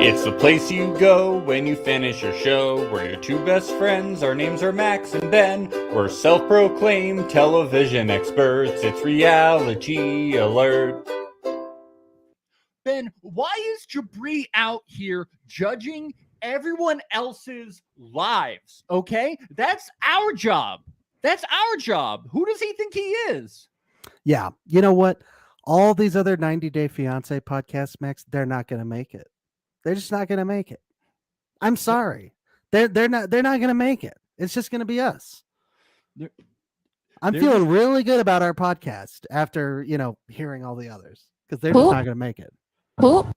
It's the place you go when you finish your show. We're your two best friends. Our names are Max and Ben. We're self-proclaimed television experts. It's Reality Alert. Ben, why is Jabri out here judging everyone else's lives? Okay? That's our job. That's our job. Who does he think he is? Yeah. You know what? All these other 90 Day Fiancé podcasts, Max, they're not going to make it. They're just not going to make it. I'm sorry. They're not going to make it. It's just going to be us. I'm feeling really good about our podcast after, hearing all the others, because they're just not going to make it. What?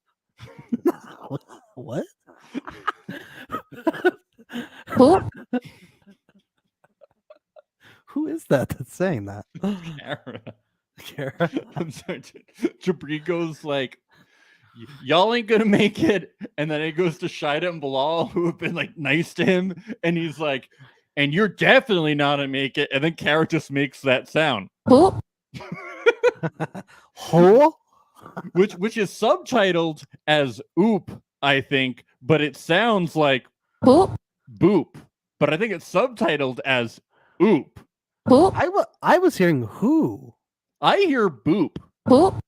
Who is that that's saying that? Kara. I'm sorry. Jabri goes like, y'all ain't gonna make it, and then it goes to Shida and Bilal, who have been like nice to him, and he's like, and you're definitely not gonna make it, and then Kara just makes that sound. Which is subtitled as oop, I think, but it sounds like boop. But I think it's subtitled as oop. I was hearing who. I hear boop. Hoop.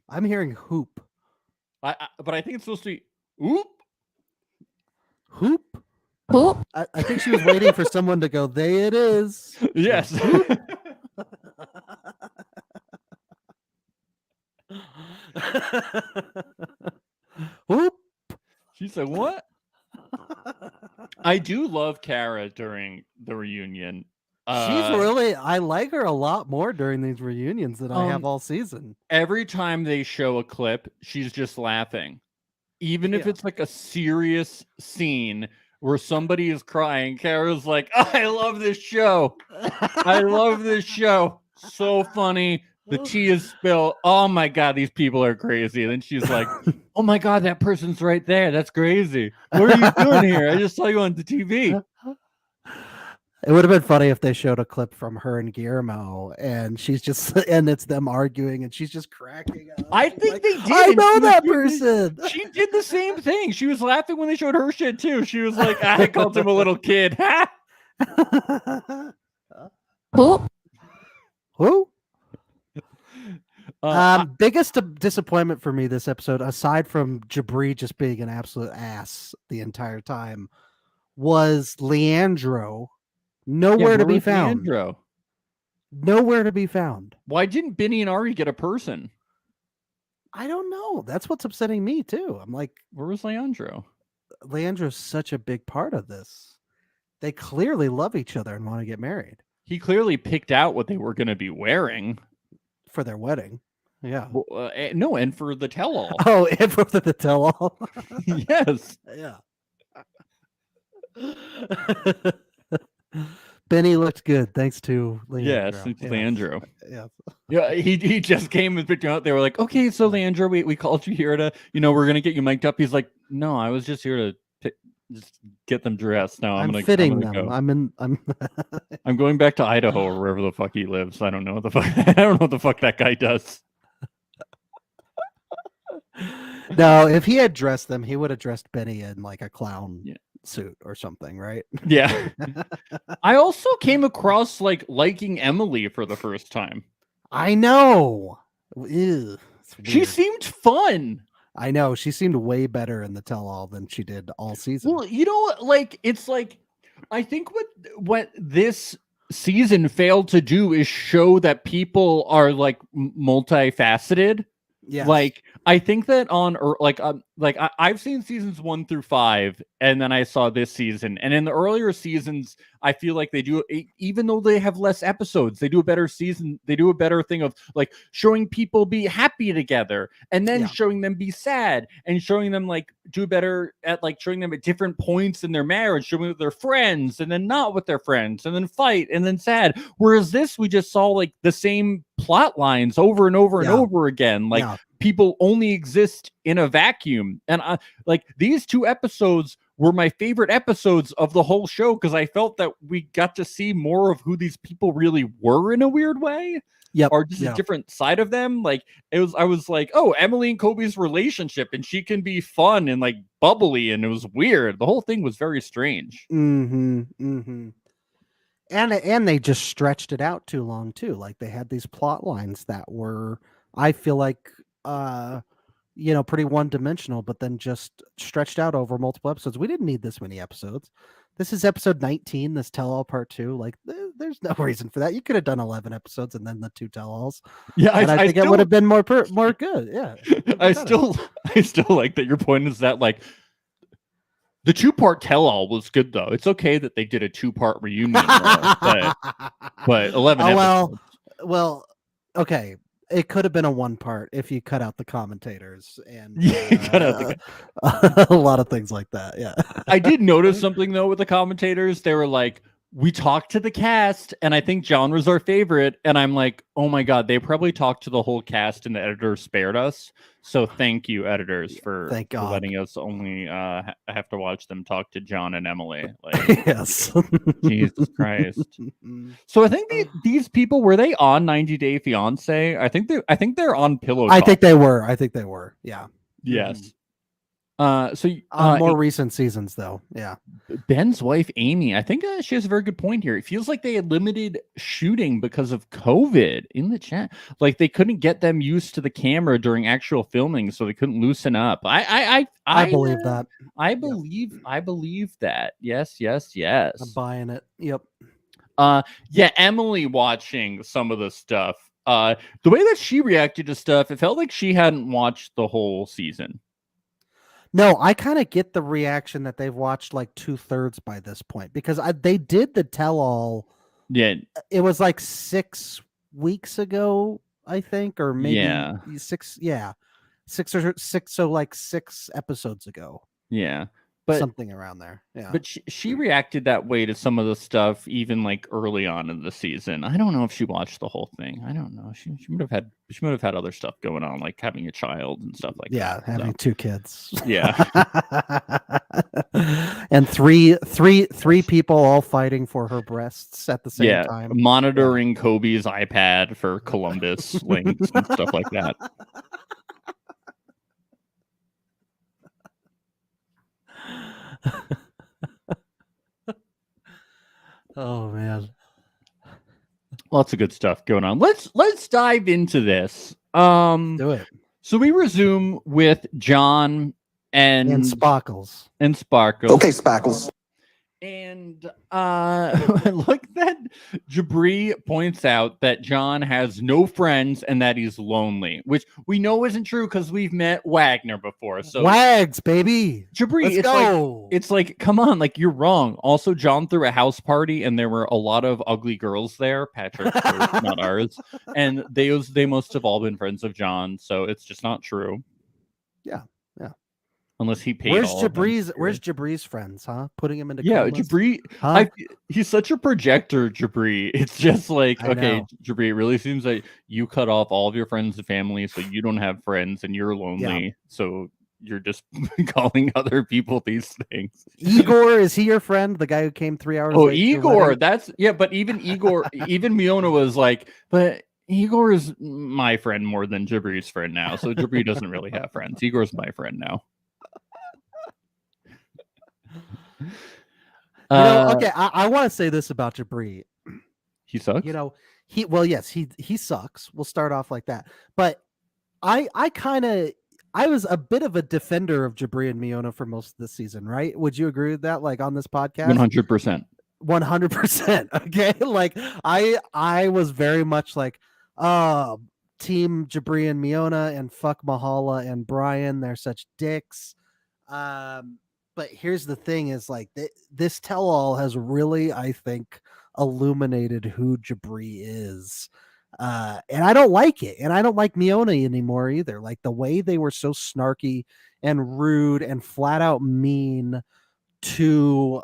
I'm hearing hoop. But I think it's supposed to be oop. Hoop. I think she was waiting for someone to go, there it is. Yes. Whoop. She said, what? I do love Kara during the reunion. I like her a lot more during these reunions than I have all season. Every time they show a clip, she's just laughing. Even if it's like a serious scene where somebody is crying, Kara's like, I love this show. I love this show. So funny. The tea is spilled. Oh my God, these people are crazy. And then she's like, oh my God, that person's right there. That's crazy. What are you doing here? I just saw you on the TV. It would have been funny if they showed a clip from her and Guillermo, and and it's them arguing, and she's just cracking up. I think they did. I know that person. She did the same thing. She was laughing when they showed her shit too. She was like, I called him a little kid. Who? Biggest disappointment for me this episode, aside from Jabri just being an absolute ass the entire time, was Leandro. Nowhere to be found. Leandro? Nowhere to be found. Why didn't Benny and Ari get a person? I don't know. That's what's upsetting me too. I'm like, where was Leandro? Leandro's such a big part of this. They clearly love each other and want to get married. He clearly picked out what they were going to be wearing for their wedding. Yeah. Well, no, and for the tell-all. Oh, and for the tell-all. Yes. Yeah. Benny looked good thanks to Leandro. Yes, it's Leandro. Yeah. Yeah, he just came and picked him up. They were like, okay, so Leandro, we called you here to, we're going to get you mic'd up. He's like, no, I was just here to just get them dressed. No, I'm fitting them. Go. I'm going back to Idaho or wherever the fuck he lives. I don't know what the fuck. I don't know what the fuck that guy does. No, if he had dressed them, he would have dressed Benny in like a clown suit or something, right? Yeah. I also came across liking Emily for the first time. I know. Ew, she seemed fun. I know. She seemed way better in the tell-all than she did all season. Well, it's like, I think what this season failed to do is show that people are multifaceted. Yeah. I think that I've seen seasons 1 through 5, and then I saw this season. And in the earlier seasons, I feel like they do, even though they have less episodes, they do a better season. They do a better thing of showing people be happy together, and then showing them be sad, and showing them do better at showing them at different points in their marriage, showing with their friends, and then not with their friends, and then fight, and then sad. Whereas this, we just saw the same plot lines over and over and over again. People only exist in a vacuum. And these 2 episodes were my favorite episodes of the whole show because I felt that we got to see more of who these people really were in a weird way. Yep. Or just a different side of them. Like I was like, oh, Emily and Kobe's relationship, and she can be fun and like bubbly, and it was weird. The whole thing was very strange. And they just stretched it out too long too. Like they had these plot lines that were, I feel like, pretty one dimensional, but then just stretched out over multiple episodes. We didn't need this many episodes. This is episode 19, this tell all part 2. Like there's no reason for that. You could have done 11 episodes and then the 2 tell alls. Yeah, and I think it would have been more good. Yeah. I still like that your point is that like the 2-part tell all was good though. It's okay that they did a 2-part reunion, but 11 episodes. Well, okay. It could have been a 1-part if you cut out the commentators and cut out a lot of things like that. Yeah. I did notice something though with the commentators. They were like, we talked to the cast, and I think John was our favorite. And I'm like, oh my God, they probably talked to the whole cast, and the editors spared us. So thank you, editors, for letting us only have to watch them talk to John and Emily. Like, yes. Jesus Christ. So I think these people, were they on 90 Day Fiancé? I think they're on Pillow Talk. I think they were. Yeah. Yes. More recent seasons though. Yeah. Ben's wife, Amy, I think she has a very good point here. It feels like they had limited shooting because of COVID in the chat. Like they couldn't get them used to the camera during actual filming, so they couldn't loosen up. I believe that. I believe that. Yes. I'm buying it. Yep. Yeah, Emily watching some of the stuff. The way that she reacted to stuff, it felt like she hadn't watched the whole season. No, I kind of get the reaction that they've watched like 2/3 by this point because they did the tell all. Yeah, it was like 6 weeks ago, I think, or maybe 6. Yeah, 6 or 6. So like 6 episodes ago. Yeah. But something around there. Yeah. But she reacted that way to some of the stuff even like early on in the season. I don't know if she watched the whole thing. I don't know. She might have had other stuff going on, like having a child and stuff like that. Yeah, having 2 kids. Yeah. And three people all fighting for her breasts at the same time. Monitoring Kobe's iPad for Columbus links and stuff like that. Oh man, lots of good stuff going on. Let's dive into this. Do it. So we resume with John and Sparkles. Okay, Sparkles. And look, that Jabri points out that John has no friends and that he's lonely, which we know isn't true because we've met Wagner before. So Wags, baby. Jabri, it's like, come on, like you're wrong. Also, John threw a house party and there were a lot of ugly girls there. Patrick's, not ours, and they must have all been friends of John. So it's just not true. Yeah. Unless he paid. Where's Jabri's friends, huh? Putting him into Jabri. Huh? He's such a projector, Jabri. It's just like, okay, Jabri, it really seems like you cut off all of your friends and family, so you don't have friends and you're lonely. Yeah. So you're just calling other people these things. Igor, is he your friend? The guy who came 3 hours late? Igor, but even Igor, even Miona was like, but Igor is my friend more than Jabri's friend now. So Jabri doesn't really have friends. Igor's my friend now. Okay, I want to say this about Jabri. He sucks. He sucks. We'll start off like that. But I was a bit of a defender of Jabri and Miona for most of the season, right? Would you agree with that? Like on this podcast, 100%. 100%. Okay, like I was very much like, team Jabri and Miona and fuck Mahala and Brian. They're such dicks. But here's the thing is like this tell-all has really, I think, illuminated who Jabri is. And I don't like it. And I don't like Miona anymore either. Like the way they were so snarky and rude and flat out mean to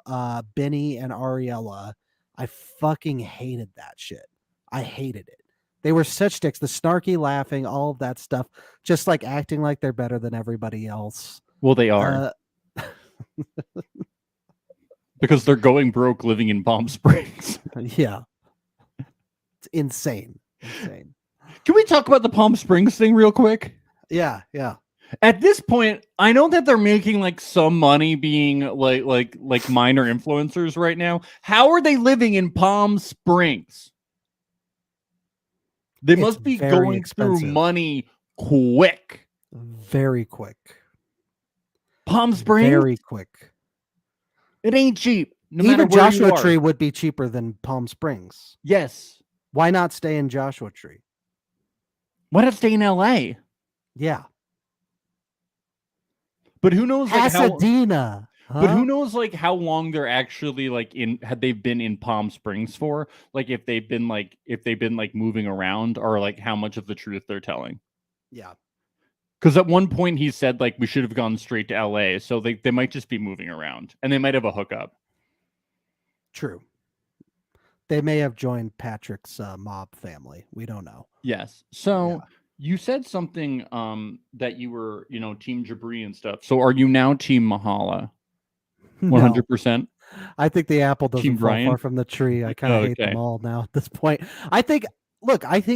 Benny and Ariella. I fucking hated that shit. I hated it. They were such dicks. The snarky laughing, all of that stuff, just like acting like they're better than everybody else. Well, they are. Because they're going broke living in Palm Springs. Yeah. It's insane. Insane. Can we talk about the Palm Springs thing real quick? Yeah, yeah. At this point, I know that they're making like some money being like minor influencers right now. How are they living in Palm Springs? They It's must be very going expensive. through money quick. Very quick. Palm Springs, Very quick. it ain't cheap. No matter Even where you Joshua are. Tree would be cheaper than Palm Springs. Yes. Why not stay in Joshua Tree? Why not stay in LA? Yeah. But who knows like how Pasadena. but huh? who knows like how long they're actually like had they been in Palm Springs for? Like if they've been like moving around, or like how much of the truth they're telling. Yeah. Because at one point he said like we should have gone straight to LA. So they might just be moving around, and they might have a hookup. True. They may have joined Patrick's mob family. We don't know. Yes. So Yeah. you said something that you were, Team Jabri and stuff. So are you now Team Mahala? No. 100%? I think the apple doesn't Team fall far Brian? from the tree. I kind of hate Okay. them all now at this point. I think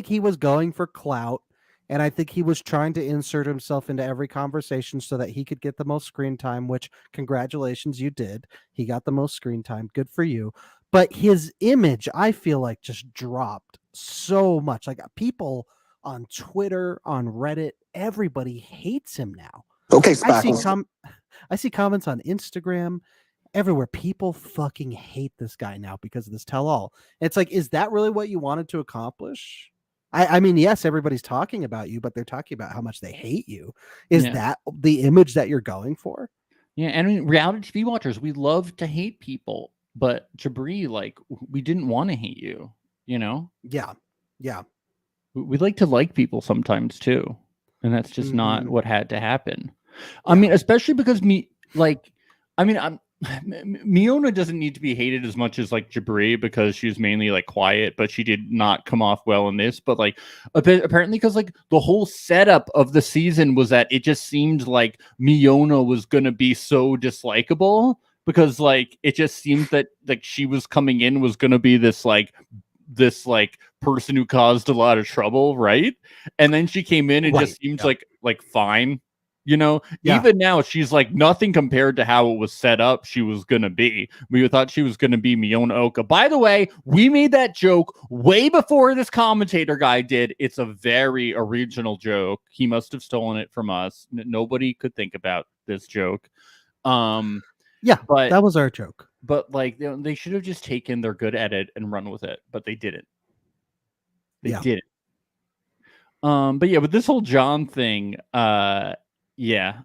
he was going for clout, and I think he was trying to insert himself into every conversation so that he could get the most screen time, which congratulations, you did. He got the most screen time. Good for you. But his image, I feel like, just dropped so much. Like people on Twitter, on Reddit, everybody hates him now. Okay, I see Spackles. I see comments on Instagram everywhere. People fucking hate this guy now because of this tell all. It's like, is that really what you wanted to accomplish? I mean, yes, everybody's talking about you, but they're talking about how much they hate you. Is Yeah. that the image that you're going for? Yeah, and I mean, reality TV watchers, we love to hate people, but Jabri, like, we didn't want to hate you, Yeah. Yeah. We like to like people sometimes too, and that's just not Mhm. what had to happen. I Yeah. mean, especially because Miona doesn't need to be hated as much as like Jabri, because she was mainly like quiet, but she did not come off well in this. But like apparently, because like the whole setup of the season was that it just seemed like Miona was gonna be so dislikable, because like it just seemed that like she was coming in was gonna be this person who caused a lot of trouble, right? And then she came in and Right, just seems yeah. like fine. Yeah. Even now she's like nothing compared to how it was set up she was gonna be. We thought she was gonna be Miona Oka. By the way, we made that joke way before this commentator guy did. It's a very original joke. He must have stolen it from us. Nobody could think about this joke. Yeah, but that was our joke. But like they should have just taken their good edit and run with it, but they didn't. They Yeah. didn't. But yeah, with this whole John thing, yeah.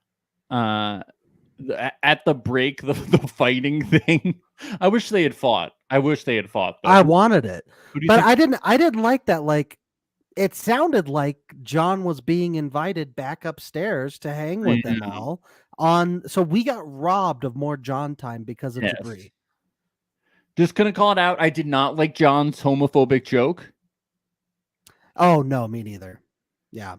At the break, the fighting thing, I wish they had fought. Though. I wanted it. Who do you But think- I didn't like that. Like, it sounded like John was being invited back upstairs to hang with them all so we got robbed of more John time because of Yes. Jabri. Just gonna call it out. I did not like John's homophobic joke. Oh no, me neither. Yeah.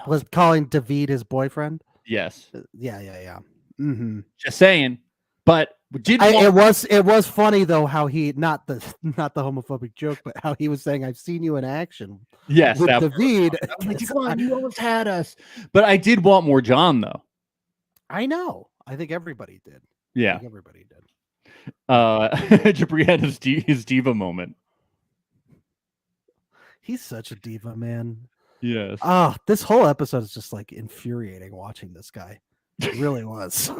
Was calling David his boyfriend? Yes. Yeah. Mm-hmm. Just saying. But It was funny though how he not the homophobic joke, but how he was saying, "I've seen you in action." Yes, with that was David. I was like, come on, you almost had us. But I did want more John though. I know. I think everybody did. Yeah. Everybody did. Jabri had his diva moment. He's such a diva, man. Yes. This whole episode is just like infuriating watching this guy. It really was.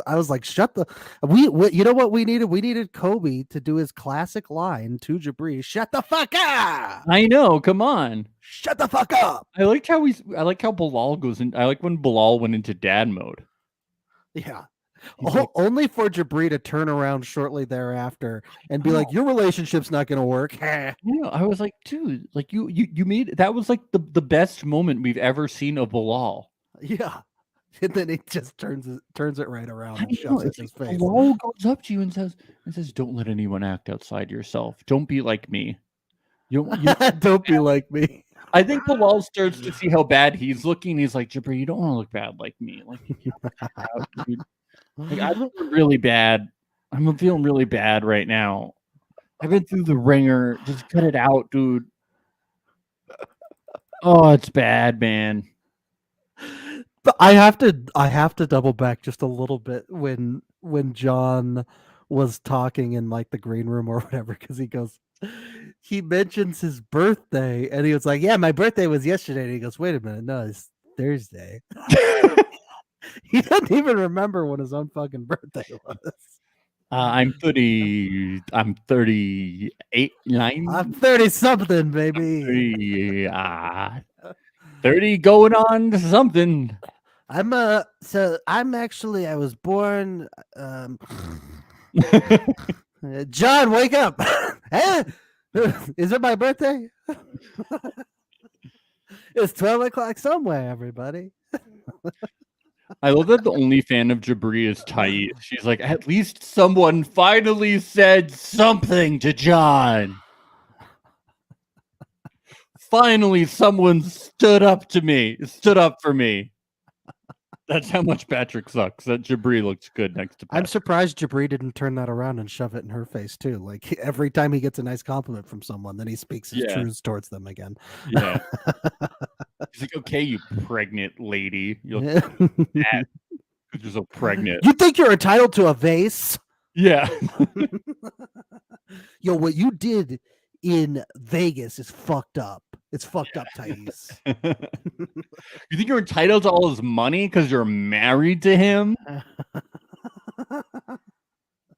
I was like, shut the. We you know what we needed? We needed Kobe to do his classic line to Jabri. Shut the fuck up. I know. Come on. Shut the fuck up. I like how Bilal goes in. I like when Bilal went into dad mode. Yeah. Like, only for Jabri to turn around shortly thereafter and be like, your relationship's not going to work. I was like, dude, like you made that was like the best moment we've ever seen of Bilal. Yeah. And then he just turns it right around and shoves it in his face. Bilal goes up to you and says, "Don't let anyone act outside yourself. Don't be like me. You don't be like me." I think Bilal starts to see how bad he's looking. He's like, Jabri, you don't want to look bad like me. Like, dude. Like, I'm feeling really bad. I'm feeling really bad right now. I've been through the ringer. Just cut it out, dude. Oh, it's bad, man. But I have to double back just a little bit when John was talking in like the green room or whatever, because he mentions his birthday and he was like, yeah, my birthday was yesterday. And he goes, wait a minute, no, it's Thursday. He doesn't even remember when his own fucking birthday was. I'm 30. I'm 38, 9. I'm 30 something, baby. 30 going on to something. I was born John, wake up. Hey, is it my birthday? It's 12 o'clock somewhere, everybody. I love that the only fan of Jabri is Thais. She's like, at least someone finally said something to John. Finally, someone stood up for me. That's how much Patrick sucks. That Jabri looks good next to Patrick. I'm surprised Jabri didn't turn that around and shove it in her face too. Like every time he gets a nice compliment from someone, then he speaks his truths towards them again. Yeah. He's like, okay, you pregnant lady. You look fat. You're so pregnant. You think you're entitled to a vase? Yeah. Yo, what you did in Vegas is fucked up. It's fucked up, Thais. You think you're entitled to all his money because you're married to him?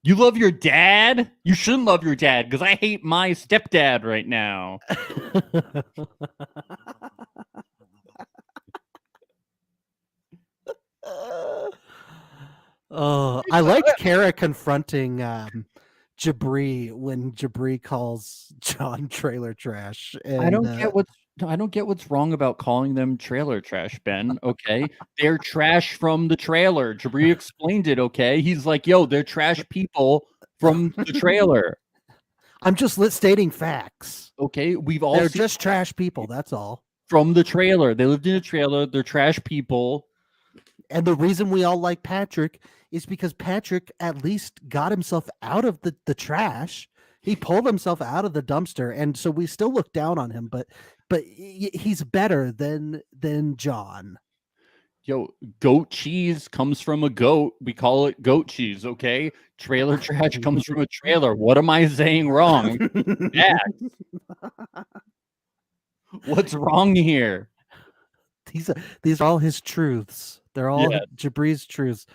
You love your dad? You shouldn't love your dad because I hate my stepdad right now. I liked Kara confronting Jabri when Jabri calls John trailer trash. And, I don't get what's wrong about calling them trailer trash, Ben. Okay, they're trash from the trailer. Jabri explained it. Okay, he's like, "Yo, they're trash people from the trailer." I'm just stating facts. Okay, they're just trash people. That's all. From the trailer, they lived in a trailer. They're trash people. And the reason we all like Patrick is because Patrick at least got himself out of the trash. He pulled himself out of the dumpster, and so we still look down on him. But he's better than John. Yo, goat cheese comes from a goat. We call it goat cheese. Okay, trailer trash comes from a trailer. What am I saying wrong? Yeah. What's wrong here? These are all his truths. They're all Jabri's truths.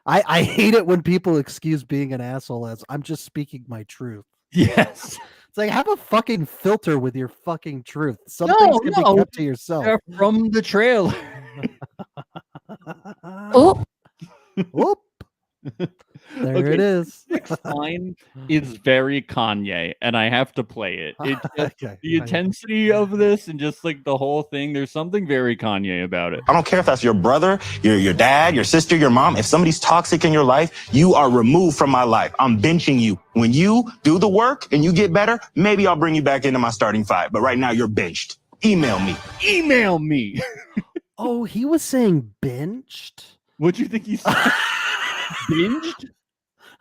I hate it when people excuse being an asshole as I'm just speaking my truth. Yes. It's like, have a fucking filter with your fucking truth. Some things can be kept to yourself. They're from the trailer. Oh. Whoop. There it is. Next line is very Kanye, and I have to play it. The intensity of this and just like the whole thing, there's something very Kanye about it. I don't care if that's your brother, your dad, your sister, your mom. If somebody's toxic in your life, you are removed from my life. I'm benching you. When you do the work and you get better, maybe I'll bring you back into my starting five. But right now, you're benched. Email me. Email me. Oh, he was saying benched? What'd you think he said? Binged?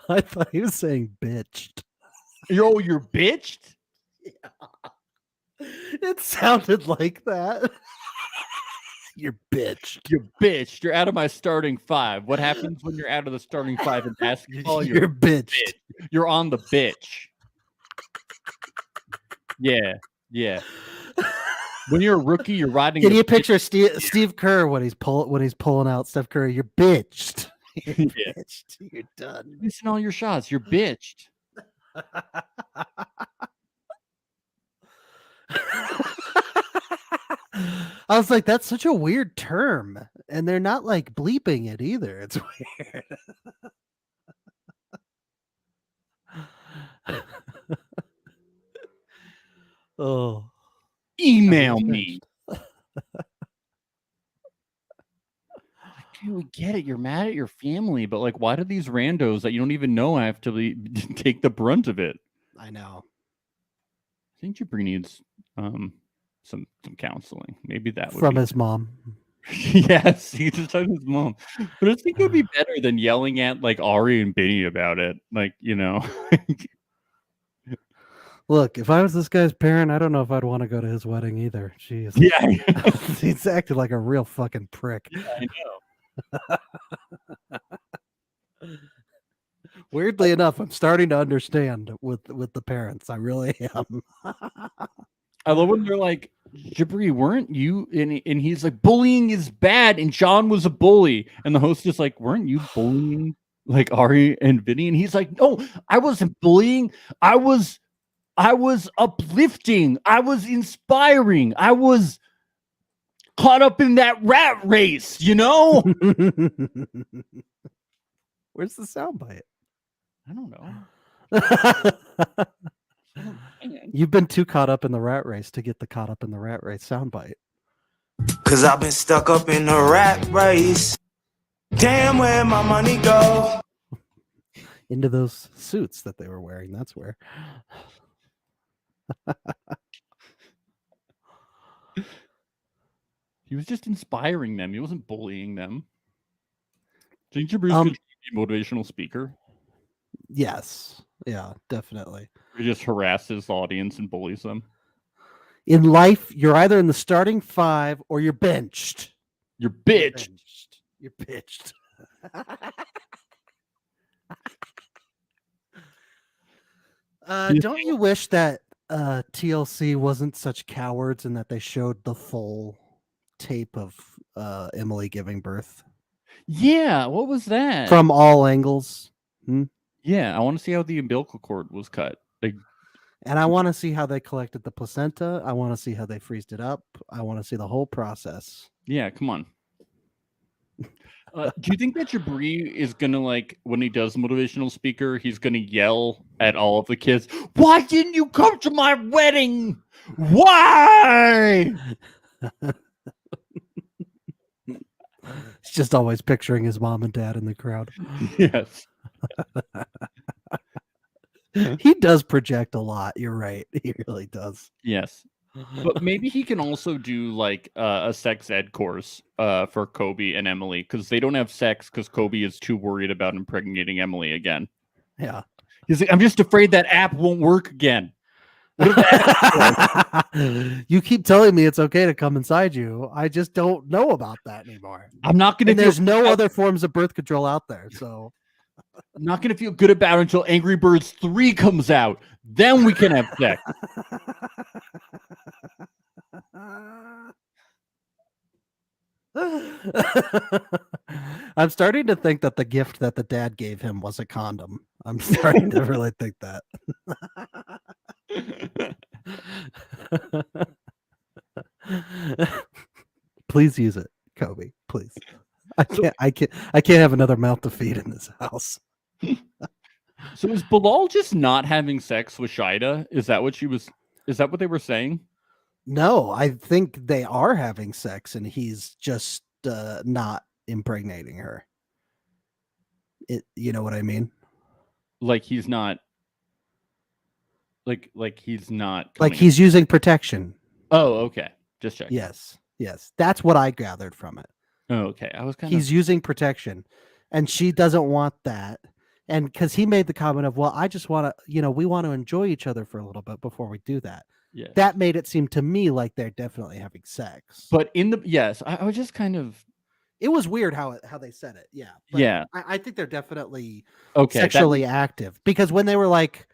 I thought he was saying bitched. You're bitched? Yeah. It sounded like that. You're bitched. You're bitched. You're out of my starting five. What happens when you're out of the starting five in basketball? You're bitched. You're on the bitch. Yeah. When you're a rookie, you're riding. Can you picture Steve Kerr when he's pulling out Steph Curry? You're bitched. You're bitched. You're done. You're missing all your shots. You're bitched. I was like, that's such a weird term. And they're not like bleeping it either. It's weird. Oh. Email me. We get it. You're mad at your family, but like, why do these randos that you don't even know have to take the brunt of it? I know. I think Jabri needs some counseling. Maybe that would from his mom. Yes, he just talked to his mom. But I think it would be better than yelling at like Ari and Benny about it. Like, you know. Look, if I was this guy's parent, I don't know if I'd want to go to his wedding either. Jeez. Yeah, I know. He's acted like a real fucking prick. Yeah, I know. Weirdly enough, I'm starting to understand with the parents. I really am. I love when they're like, Jabri, weren't you? And he's like, bullying is bad, and John was a bully. And the host is like, weren't you bullying like Ari and Vinny? And he's like, no, I wasn't bullying. I was uplifting. I was inspiring. I was caught up in that rat race, you know? Where's the soundbite? I don't know. You've been too caught up in the rat race to get the caught up in the rat race soundbite. Cause I've been stuck up in the rat race. Damn, where my money go? Into those suits that they were wearing. That's where. He was just inspiring them. He wasn't bullying them. Do you think Bruce could be a motivational speaker? Yes. Yeah, definitely. He just harasses the audience and bullies them. In life, you're either in the starting 5 or you're benched. You're bitch. You're bitched. Don't you wish that TLC wasn't such cowards and that they showed the full tape of Emily giving birth? Yeah, what was that? From all angles. Yeah, I want to see how the umbilical cord was cut. Like, and I want to see how they collected the placenta. I want to see how they freezed it up. I want to see the whole process. Yeah, come on. Do you think that Jabri is gonna, like, when he does motivational speaker, he's gonna yell at all of the kids, "Why didn't you come to my wedding? Why?" He's just always picturing his mom and dad in the crowd. Yes. He does project a lot. You're right. He really does. Yes. But maybe he can also do like a sex ed course for Kobe and Emily, because they don't have sex because Kobe is too worried about impregnating Emily again. Yeah. He's like, I'm just afraid that app won't work again. You keep telling me it's okay to come inside you. I just don't know about that anymore. I'm not going to. There's no other forms of birth control out there, so I'm not going to feel good about it until Angry Birds 3 comes out. Then we can have sex. I'm starting to think that the gift that the dad gave him was a condom. I'm starting to really think that. Please use it, Kobe. Please. I can't have another mouth to feed in this house. So is Bilal just not having sex with Shida? Is that what they were saying? No, I think they are having sex and he's just not impregnating her. You know what I mean? Like he's not like he's not like he's using protection. Oh, okay. Just checking. Yes. That's what I gathered from it. Oh, okay. I was He's using protection and she doesn't want that. And because he made the comment of, well, I just want to, we want to enjoy each other for a little bit before we do that. Yeah. That made it seem to me like they're definitely having sex. But I was just kind of. It was weird how they said it. Yeah. But yeah. I think they're definitely okay, sexually active, because when they were like,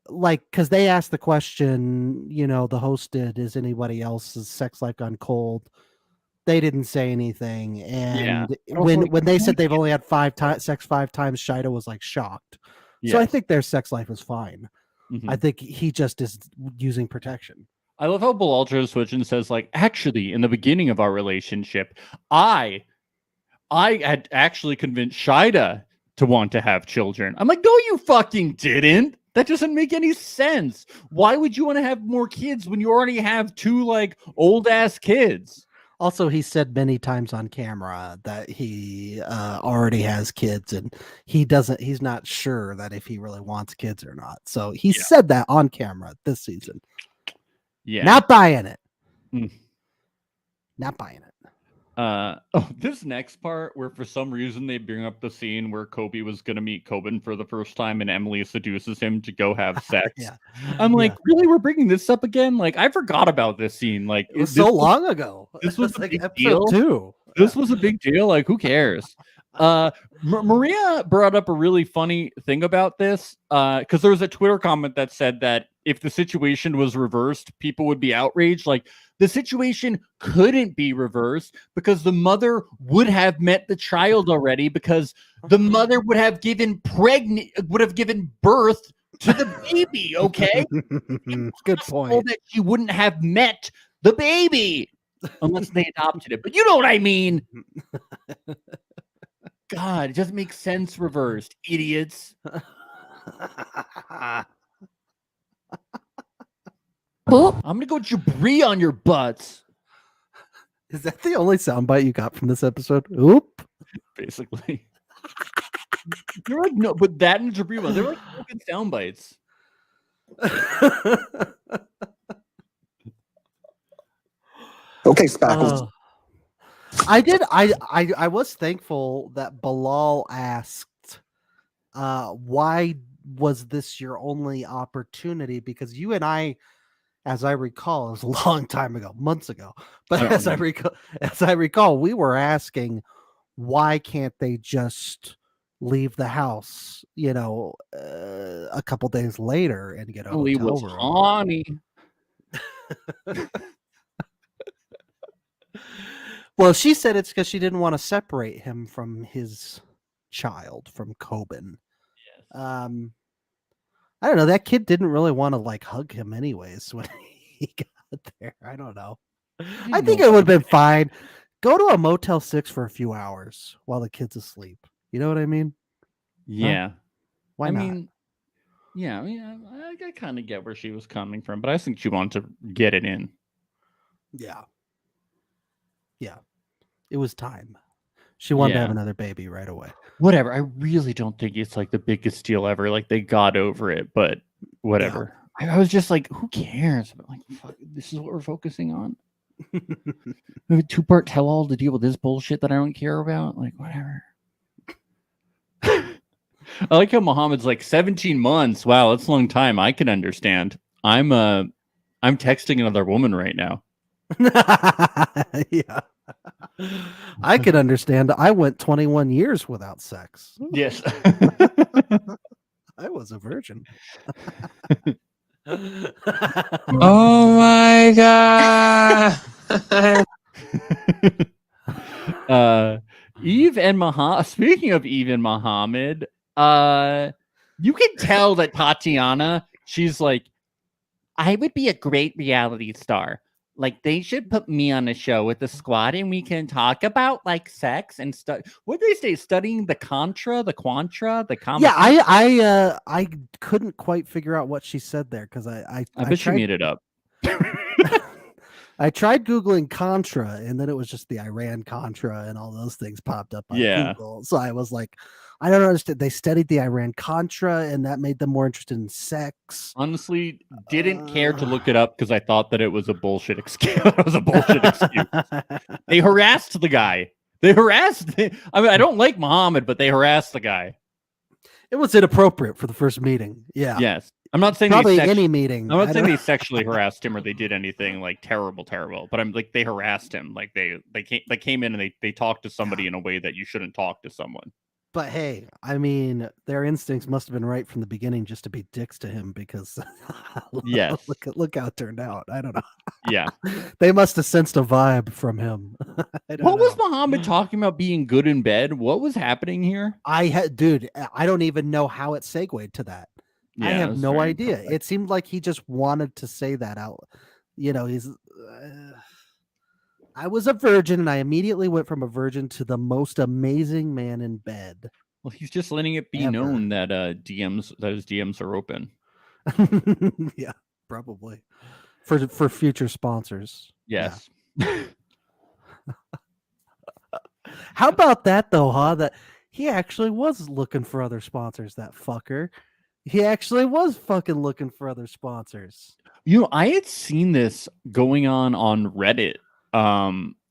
because they asked the question, the host did, is anybody else's sex life gone cold? They didn't say anything. And when they said they've only had sex 5 times, Shida was like shocked. Yes. So I think their sex life is fine. Mm-hmm. I think he just is using protection. I love how Bilal just switches and says, like, actually, in the beginning of our relationship, I had actually convinced Shida to want to have children. I'm like, no, you fucking didn't. That doesn't make any sense. Why would you want to have more kids when you already have 2 like old ass kids? Also, he said many times on camera that he already has kids, and he's not sure that if he really wants kids or not. So he said that on camera this season. Yeah. Not buying it. Not buying it. This next part where for some reason they bring up the scene where Kobe was gonna meet Coben for the first time and Emily seduces him to go have sex. Yeah. I'm like, Yeah. really? We're bringing this up again? Like, I forgot about this scene. Like, It was so long ago. this was It's a like big episode deal. 2. This was a big deal. Like, who cares? Maria brought up a really funny thing about this because there was a Twitter comment that said that if the situation was reversed, people would be outraged. Like, the situation couldn't be reversed because the mother would have met the child already, because the mother would have given birth to the baby. Okay, Good point. that she wouldn't have met the baby unless they adopted it. But you know what I mean. God, it doesn't make sense reversed, idiots. I'm gonna go Jabri on your butts. Is that the only soundbite you got from this episode? Oop. Basically. They're like, no, but that and Jabri one, they're like no good sound bites. Okay, Spackles. I was thankful that Bilal asked, why was this your only opportunity? Because you and I, as I recall, it was a long time ago, months ago, but as I recall, we were asking, why can't they just leave the house, a couple days later and get a hotel room? Honey. Well, she said it's because she didn't want to separate him from his child, from Coben. Yes. I don't know. That kid didn't really want to hug him anyways when he got there. I don't know. I think it would have been fine. Go to a Motel 6 for a few hours while the kid's asleep. You know what I mean? Yeah. Huh? Why not? Yeah, I kind of get where she was coming from, but I think she wanted to get it in. Yeah. Yeah. It was time. She wanted to have another baby right away. Whatever. I really don't think it's the biggest deal ever. They got over it, but whatever. Yeah. I was just like, who cares? But fuck, this is what we're focusing on. We have a 2-part tell-all to deal with this bullshit that I don't care about. Whatever. I like how Muhammad's 17 months. Wow, that's a long time. I can understand. I'm texting another woman right now. Yeah. I could understand. I went 21 years without sex. Yes. I was a virgin. Oh my god. Eve and Muhammad. Speaking of Eve and Muhammad, you can tell that Tatiana, she's like, I would be a great reality star. They should put me on a show with the squad and we can talk about sex and stuff. What did they say? Studying the Quantra. Yeah, I couldn't quite figure out what she said there because I bet she made it up. I tried Googling Contra and then it was just the Iran Contra and all those things popped up on Google. So I was like, I don't understand. They studied the Iran Contra and that made them more interested in sex. Honestly, didn't care to look it up because I thought that it was a bullshit excuse. It was a bullshit excuse. They harassed the guy. I don't like Muhammad, but they harassed the guy. It was inappropriate for the first meeting. Yeah. Yes. I'm not saying probably any meeting. I'm not saying they sexually harassed him or they did anything terrible, but I'm they harassed him. They came in and they talked to somebody in a way that you shouldn't talk to someone. But hey, I mean, their instincts must have been right from the beginning just to be dicks to him because yes, look how it turned out. I don't know. Yeah. They must have sensed a vibe from him. What was Muhammad talking about being good in bed? What was happening here? Dude, I don't even know how it segued to that. Yeah, I have no idea. Perfect. It seemed like he just wanted to say that out. He's I was a virgin and I immediately went from a virgin to the most amazing man in bed. Well, he's just letting it be known that his DMs are open. Yeah, probably. For future sponsors. Yes. Yeah. How about that though, huh? That he actually was looking for other sponsors, that fucker. He actually was fucking looking for other sponsors. I had seen this going on Reddit.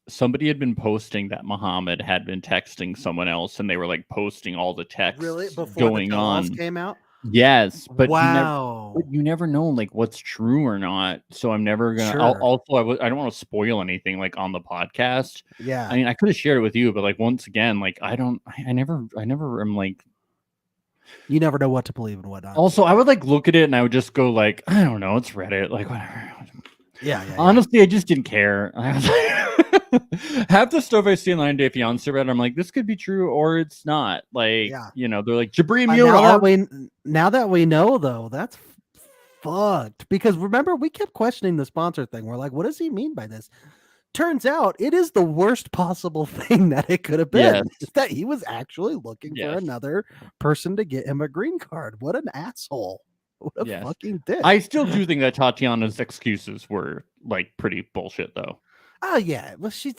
somebody had been posting that Muhammad had been texting someone else, and they were like posting all the texts Really? Before going the tell-alls on. came out? Yes, but Wow. you never know like what's true or not. So I'm never gonna. Sure. Also, I don't want to spoil anything like on the podcast. Yeah. I mean, I could have shared it with you, but like once again, like I never am like. You never know what to believe and what not. Also, I would like look at it and I would just go like, I don't know, it's Reddit, like whatever. Yeah. Honestly, I just didn't care. Half the stuff I see in 90 Day Fiancé Reddit, I'm like, this could be true or it's not. Like, you know, they're like Jabri now that we know though, that's fucked. Because remember, we kept questioning the sponsor thing. We're like, what does he mean by this? Turns out it is the worst possible thing that it could have been. Yes. That he was actually looking for another person to get him a green card. What an asshole. What a fucking dick. I still do think that Tatiana's excuses were like pretty bullshit though. Oh yeah. Well, she's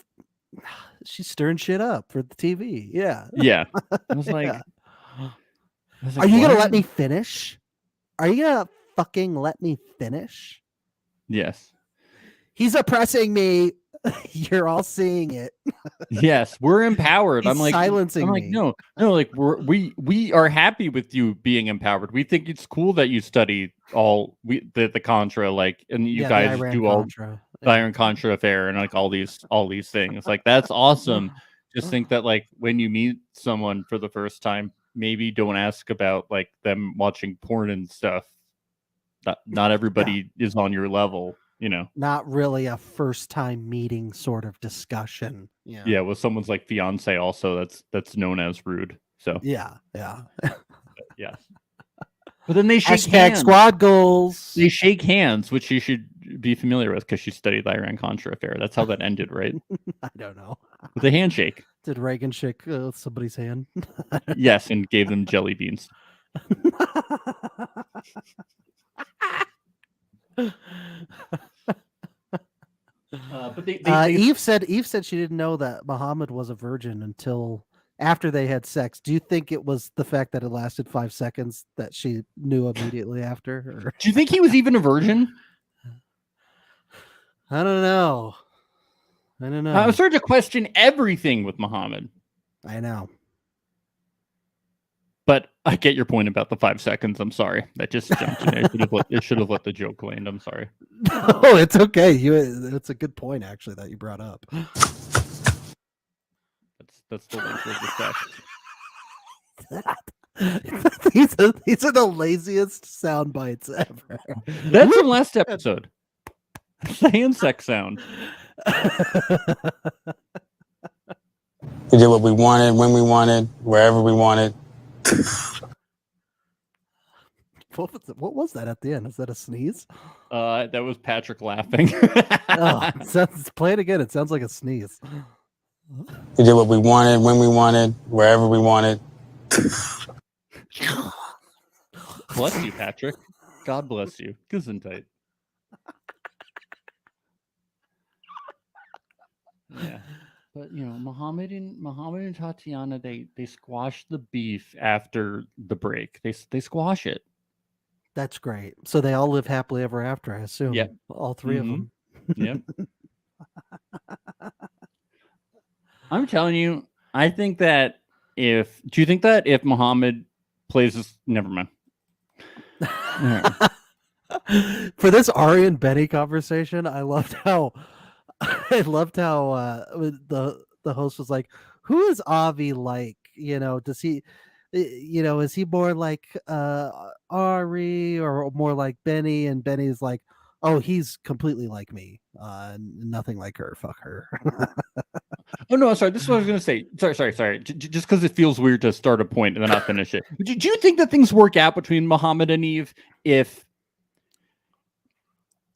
stirring shit up for the TV. Yeah. Yeah. I was like, are you gonna let me finish? Are you gonna fucking let me finish? Yes. He's oppressing me. You're all seeing it. Yes, we're empowered. He's I'm like silencing me. No, like we are happy with you being empowered. We think it's cool that you study all the Contra, like, and you guys do all the Iron Contra affair and like all these things. Like that's awesome. Just think that like when you meet someone for the first time, maybe don't ask about like them watching porn and stuff. Not everybody is on your level. You know, not really a first time meeting sort of discussion. Yeah, with someone's like fiance also that's known as rude. So yeah. Yes. But then they shake hands. Squad goals. They shake hands, which you should be familiar with because she studied the Iran Contra affair. That's how that ended, right? I don't know. With a handshake. Did Reagan shake somebody's hand? Yes, and gave them jelly beans. But Eve said she didn't know that Muhammad was a virgin until after they had sex. Do you think it was the fact that it lasted 5 seconds that she knew immediately after? Or? Do you think he was even a virgin? I don't know. I was starting to question everything with Muhammad. I know. But I get your point about the 5 seconds. I'm sorry. That just jumped in. It should have let the joke land. I'm sorry. No, it's okay. It's a good point, actually, that you brought up. That's the length of the sex. These are the laziest sound bites ever. That's from last episode. That's the hand sex sound. We did what we wanted, when we wanted, wherever we wanted. What was that at the end? Is that a sneeze? That was Patrick laughing. Play it again. It sounds like a sneeze. We did what we wanted, when we wanted, wherever we wanted. Bless you, Patrick. God bless you. Gesundheit. Yeah. But you know, Muhammad and Tatiana, they squash the beef after the break. They squash it. That's great. So they all live happily ever after, I assume. Yeah. All three of them. Yep. I'm telling you, I think that do you think that if Muhammad plays this, never mind. For this Ari and Benny conversation, I loved how the host was like, who is Avi like? You know, does he, is he more like Ari or more like Benny? And Benny's like, oh, he's completely like me. Nothing like her. Fuck her. Oh no, sorry. This is what I was gonna say. Sorry. Just because it feels weird to start a point and then not finish it. Do you think that things work out between Muhammad and Eve if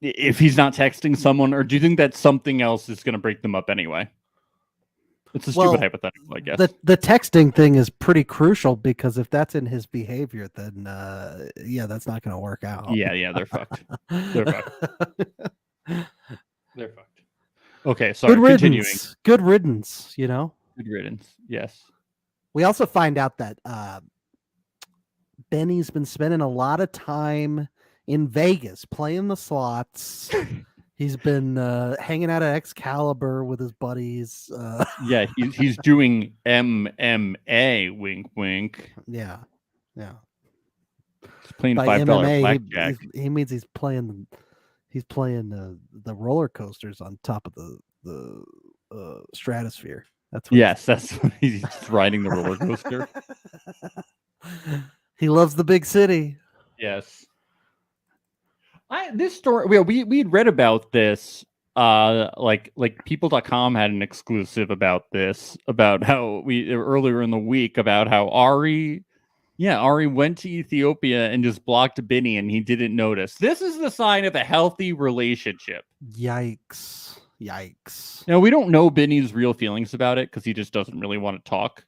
he's not texting someone, or do you think that something else is going to break them up anyway? It's a stupid hypothetical, I guess. The texting thing is pretty crucial because if that's in his behavior, then that's not going to work out. Yeah, they're fucked. They're fucked. Okay, sorry. Continuing. Good riddance. Good riddance. Yes. We also find out that Benny's been spending a lot of time in Vegas playing the slots. He's been hanging out at Excalibur with his buddies. Yeah, he's doing MMA. Wink, wink. Yeah. He's playing By $5 MMA, blackjack. he means he's playing the roller coasters on top of the stratosphere. That's what Yes, that's what he's riding the roller coaster. he loves the big city. Yes. This story, we'd read about this. Like people.com had an exclusive about this, about how earlier in the week, about how Ari went to Ethiopia and just blocked Benny and he didn't notice. This is the sign of a healthy relationship. Yikes. Now, we don't know Benny's real feelings about it because he just doesn't really want to talk.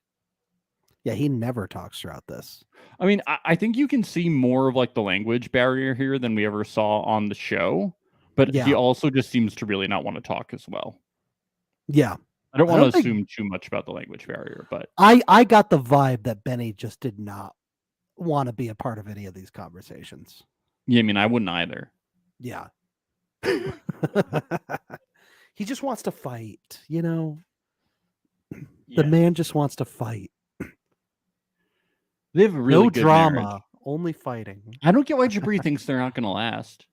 Yeah, he never talks throughout this. I mean, I think you can see more of like the language barrier here than we ever saw on the show, but he also just seems to really not want to talk as well. Yeah. I don't want to assume too much about the language barrier, but I got the vibe that Benny just did not want to be a part of any of these conversations. Yeah, I mean, I wouldn't either. Yeah. He just wants to fight, you know? The man just wants to fight. They have a really no good drama, marriage. only fighting. I don't get why Jabri thinks they're not going to last.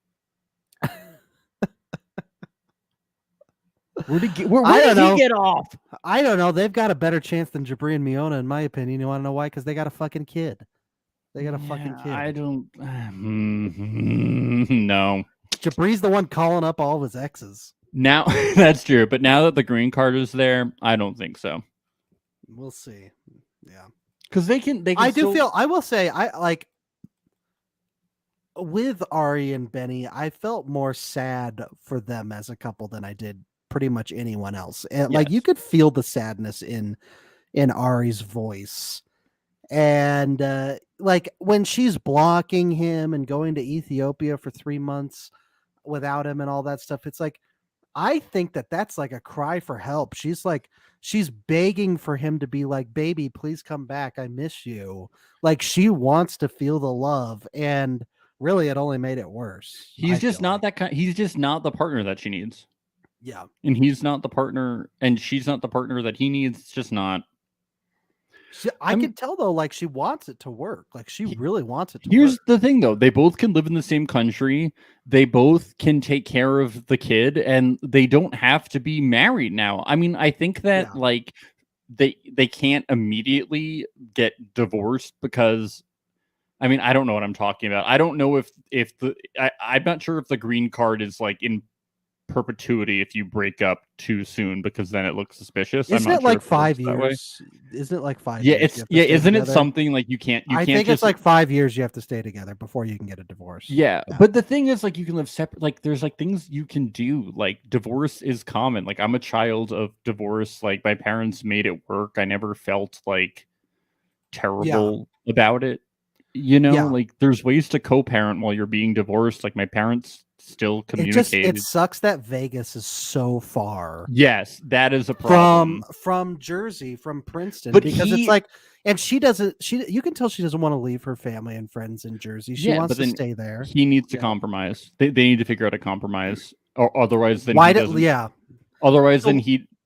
Where did he get off? I don't know. They've got a better chance than Jabri and Miona, in my opinion. You want to know why? Because they got a fucking kid. They got a fucking kid. I don't. No. Jabri's the one calling up all of his exes. Now that's true, but now that the green card is there, I don't think so. We'll see. Yeah, because they can. I do feel. I will say, I like with Ari and Benny. I felt more sad for them as a couple than I did pretty much anyone else. And like you could feel the sadness in Ari's voice, and like when she's blocking him and going to Ethiopia for 3 months without him and all that stuff. It's like, I think that that's like a cry for help. She's begging for him to be like, baby, please come back. I miss you. Like she wants to feel the love, and really it only made it worse. He's just not that kind. He's just not the partner that she needs. Yeah. And he's not the partner, and she's not the partner that he needs. It's just not. I can tell though, like she wants it to work. Like she really wants it to Here's work. the thing though. They both can live in the same country. They both can take care of the kid, and they don't have to be married now. I mean, I think that like they can't immediately get divorced because I mean, I don't know what I'm talking about. I don't know if I'm not sure if the green card is like in perpetuity if you break up too soon, because then it looks suspicious. Isn't it like 5 years? Isn't it like 5 years? Isn't it something like you can't I think it's like 5 years you have to stay together before you can get a divorce. Yeah, but the thing is, like, you can live separate. Like, there's like things you can do. Like, divorce is common. Like, I'm a child of divorce. Like, my parents made it work. I never felt like terrible about it. You know, like there's ways to co-parent while you're being divorced. Like my parents still communicated. It sucks that Vegas is so far. Yes, that is a problem. From Jersey, from Princeton, but because it's like, and she doesn't. You can tell she doesn't want to leave her family and friends in Jersey. She wants to stay there. He needs to compromise. They need to figure out a compromise, or otherwise, then Otherwise,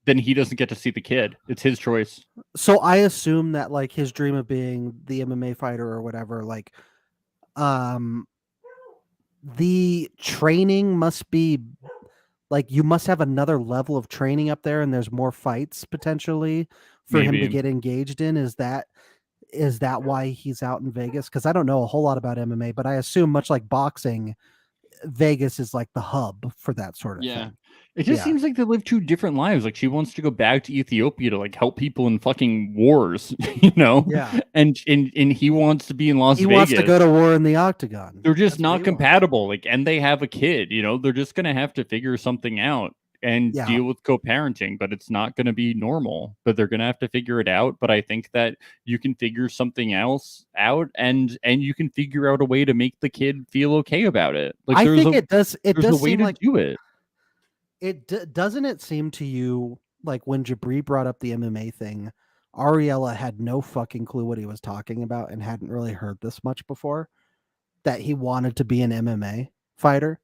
then he doesn't get to see the kid. It's his choice. So I assume that like his dream of being the MMA fighter or whatever, like, the training must be like you must have another level of training up there, and there's more fights potentially for him to get engaged in. Is that why he's out in Vegas? Because I don't know a whole lot about MMA, but I assume much like boxing, Vegas is like the hub for that sort of thing. It just seems like they live two different lives. Like she wants to go back to Ethiopia to like help people in fucking wars, you know? Yeah. And he wants to be in Las Vegas. He wants to go to war in the octagon. They're just not compatible. Like, and they have a kid, you know, they're just gonna have to figure something out and deal with co-parenting, but it's not gonna be normal. But they're gonna have to figure it out. But I think that you can figure something else out, and you can figure out a way to make the kid feel okay about it. Like I think it does. It does seem like do it. Doesn't it seem to you like when Jabri brought up the MMA thing, Ariella had no fucking clue what he was talking about and hadn't really heard this much before, that he wanted to be an MMA fighter?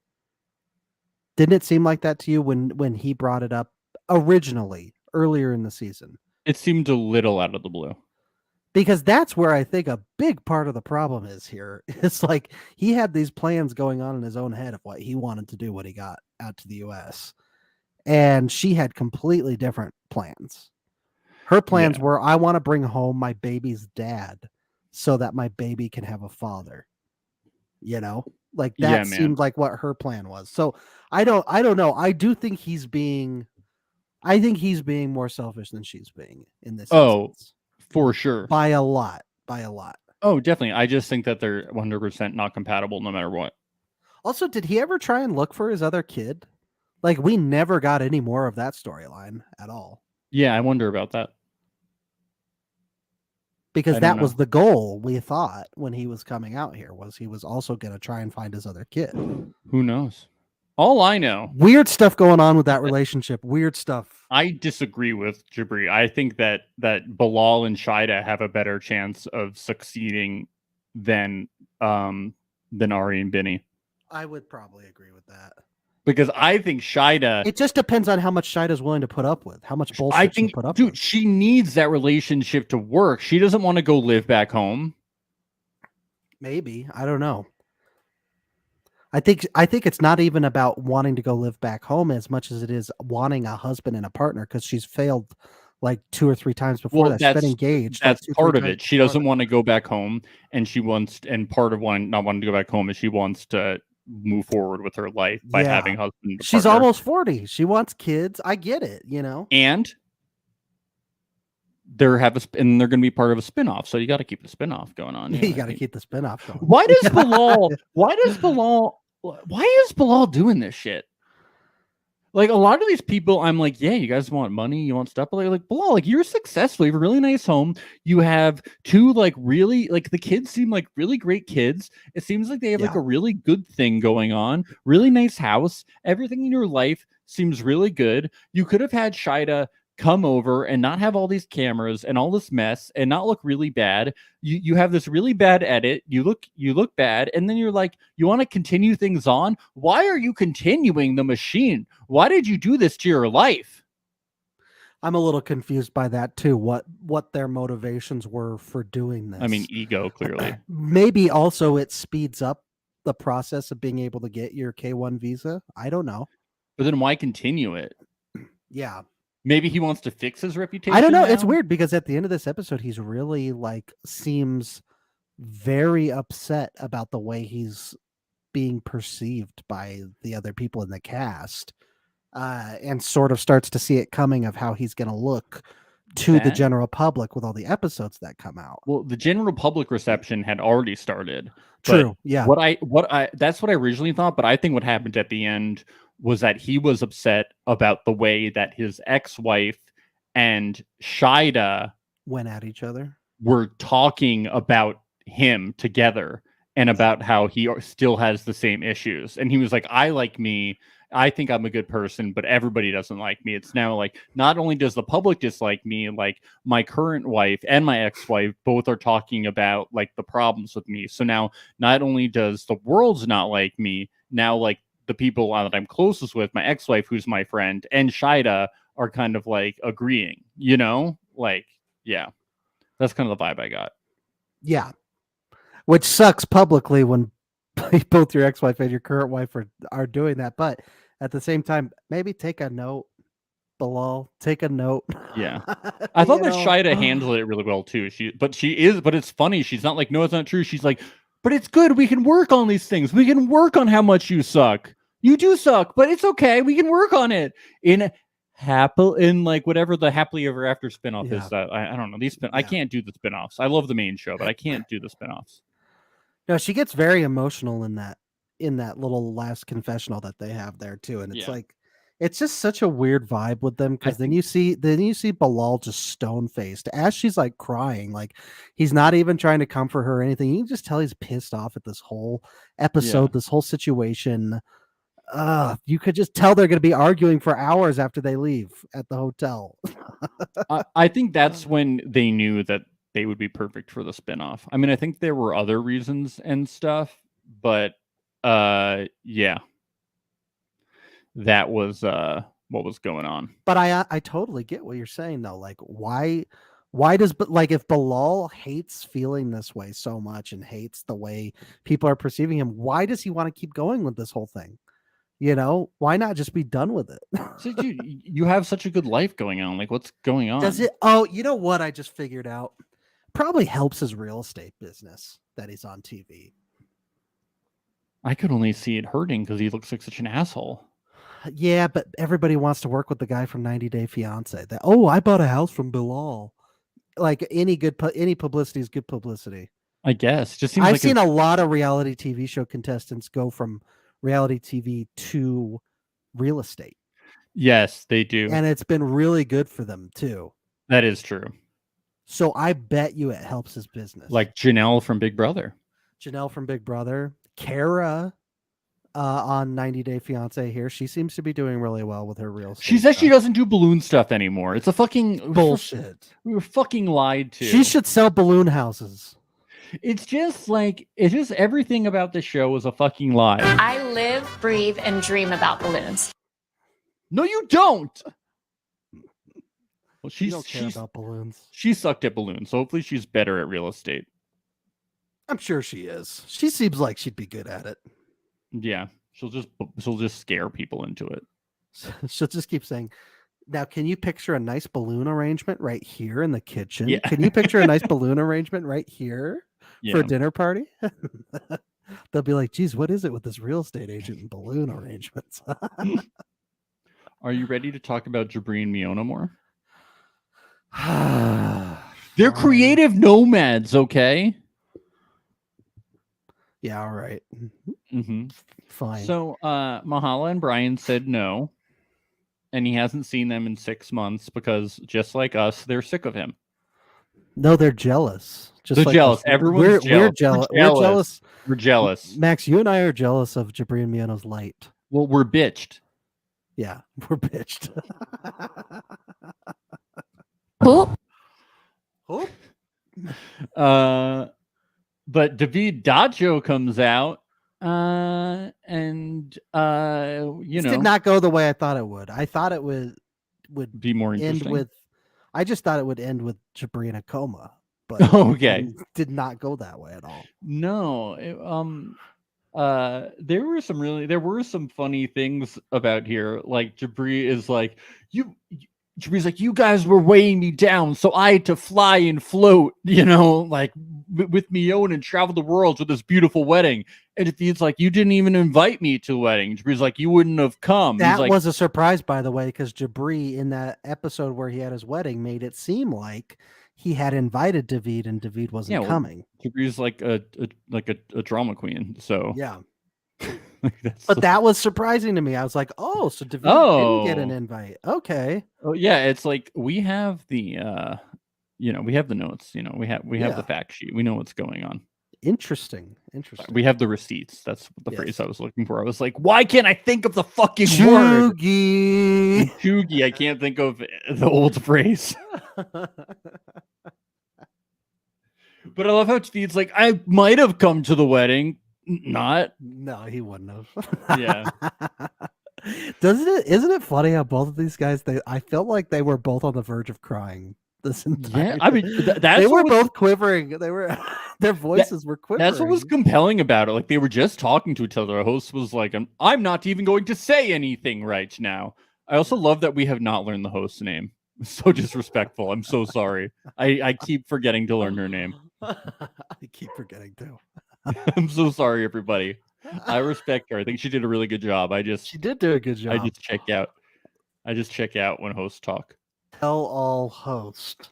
Didn't it seem like that to you when he brought it up originally earlier in the season? It seemed a little out of the blue. Because that's where I think a big part of the problem is here. It's like he had these plans going on in his own head of what he wanted to do when he got out to the US. And she had completely different plans. Her plans were, I want to bring home my baby's dad so that my baby can have a father. You know? Like that seemed like what her plan was. So I don't know. I think he's being more selfish than she's being in this instance. For sure. By a lot. Oh, definitely. I just think that they're 100% not compatible no matter what. Also, did he ever try and look for his other kid? Like, we never got any more of that storyline at all. Yeah, I wonder about that. Because that was the goal, we thought, when he was coming out here, was he was also going to try and find his other kid. Who knows? All I know. Weird stuff going on with that relationship. Weird stuff. I disagree with Jabri. I think that Bilal and Shida have a better chance of succeeding than Ari and Binny. I would probably agree with that. Because I think Shida... It just depends on how much Shida's willing to put up with. How much bullshit she put up with. Dude, she needs that relationship to work. She doesn't want to go live back home. Maybe. I don't know. I think it's not even about wanting to go live back home as much as it is wanting a husband and a partner, because she's failed like 2 or 3 times before that. She's been engaged. That's part of it. She doesn't want to go back home, and part of not wanting to go back home is she wants to move forward with her life by having a husband. She's almost 40. She wants kids. I get it, you know. And they're going to be part of a spinoff, so you got to keep the spinoff going on. You got to keep the spinoff going. Why is Bilal doing this shit? Like, a lot of these people, I'm like, yeah, you guys want money, you want stuff, but like Bilal, like, you're successful, you have a really nice home, you have 2 like really, like, the kids seem like really great kids. It seems like they have like a really good thing going on, really nice house, everything in your life seems really good. You could have had Shida come over and not have all these cameras and all this mess and not look really bad. You have this really bad edit. You look bad, and then you're like, you want to continue things on? Why are you continuing the machine? Why did you do this to your life? I'm a little confused by that too. What their motivations were for doing this. I mean, ego, clearly. Maybe also it speeds up the process of being able to get your K1 visa. I don't know. But then why continue it? Yeah. Maybe he wants to fix his reputation. I don't know. Now? It's weird because at the end of this episode, he's really seems very upset about the way he's being perceived by the other people in the cast, and sort of starts to see it coming of how he's going to look to the general public with all the episodes that come out. Well, the general public reception had already started. True. Yeah. That's what I originally thought, but I think what happened at the end was that he was upset about the way that his ex-wife and Shida went at each other, were talking about him together and about how he still has the same issues. And he was like, I like me. I think I'm a good person, but everybody doesn't like me. It's now like, not only does the public dislike me, like my current wife and my ex-wife both are talking about like the problems with me. So now not only does the world's not like me, now like the people that I'm closest with, my ex-wife, who's my friend, and Shida are kind of like agreeing, you know? Like, yeah, that's kind of the vibe I got. Yeah. Which sucks publicly when both your ex-wife and your current wife are doing that. But at the same time, maybe take a note, Bilal. Take a note. Yeah. I thought that Shida handled it really well too. But it's funny. She's not like, no, it's not true. She's like, but it's good. We can work on these things. We can work on how much you suck. You do suck, but it's okay. We can work on it in like whatever the happily ever after spinoff is. I don't know. I can't do the spinoffs. I love the main show, but I can't do the spinoffs. No, she gets very emotional in that little last confessional that they have there too, and it's like, it's just such a weird vibe with them, because then you see Bilal just stone faced as she's like crying, like he's not even trying to comfort her or anything. You can just tell he's pissed off at this whole episode, this whole situation. You could just tell they're going to be arguing for hours after they leave at the hotel. I think that's when they knew that they would be perfect for the spinoff. I mean, I think there were other reasons and stuff, but yeah. that was what was going on. But I totally get what you're saying though. Like why does like if Bilal hates feeling this way so much and hates the way people are perceiving him, why does he want to keep going with this whole thing? You know, why not just be done with it? So you have such a good life going on. Like, what's going on? Does it? Oh, you know what? I just figured out. Probably helps his real estate business that he's on TV. I could only see it hurting because he looks like such an asshole. Yeah, but everybody wants to work with the guy from 90 Day Fiance. That I bought a house from Bilal. Like any publicity is good publicity. I guess. Just seems I've like seen a lot of reality TV show contestants go from reality TV to real estate. Yes, they do. And it's been really good for them too. That is true. So I bet you it helps his business. Like Janelle from Big Brother. Janelle from Big Brother. Kara on 90 Day Fiance here. She seems to be doing really well with her real estate. She says she doesn't do balloon stuff anymore. It's a fucking bullshit. We were fucking lied to. She should sell balloon houses. It's just everything about the show is a fucking lie. I live, breathe, and dream about balloons. No, you don't. Well, She don't care about balloons. She sucked at balloons, so hopefully she's better at real estate. I'm sure she is. She seems like she'd be good at it. Yeah, she'll just scare people into it. She'll just keep saying, now, can you picture a nice balloon arrangement right here in the kitchen? Yeah. Can you picture a nice balloon arrangement right here for a dinner party? They'll be like, geez, what is it with this real estate agent and balloon arrangements? Are you ready to talk about Jabri and Miona more? They're creative nomads, okay? Yeah, all right. Mm-hmm. Fine. So Mahala and Brian said no, and he hasn't seen them in 6 months because, just like us, they're sick of him. No, they're jealous. They're jealous. Everyone's we're jealous. jealous. We're jealous. Max, you and I are jealous of Jabri and Miona's light. Well, we're bitched. Yeah, we're bitched. Who? But David Dajo comes out, and This did not go the way I thought it would. I thought it would be more end interesting. with. I just thought it would end with Jabri in a coma, but okay, it did not go that way at all. No, there were some funny things about here. Like Jabri is like, Jabri's like, you guys were weighing me down, so I had to fly and float, like with Miona and travel the world to this beautiful wedding. And it's like, you didn't even invite me to the wedding. Jabri's like, you wouldn't have come. That was a surprise, by the way, because Jabri in that episode where he had his wedding made it seem like he had invited David and David wasn't coming. Jabri's like a drama queen. So yeah. But that was surprising to me. I was like, oh, so David didn't get an invite. Okay. Oh yeah, it's like we have the we have the notes, we have the fact sheet. We know what's going on. Interesting. We have the receipts. That's the phrase I was looking for. I was like, why can't I think of the fucking word? Chuggy. I can't think of the old phrase. But I love how David's like, I might have come to the wedding. Not. No, he wouldn't have. Yeah. Isn't it funny how both of these guys, I felt like they were both on the verge of crying this entire. Yeah, I mean, they were both quivering. They were, their voices were quivering. That's what was compelling about it. Like they were just talking to each other. The host was like, I'm not even going to say anything right now. I also love that we have not learned the host's name. So disrespectful. I'm so sorry. I keep forgetting to learn her name. I keep forgetting too. I'm so sorry, everybody. I respect her. I think she did a really good job. She did do a good job. I just check out when hosts talk. Tell all host.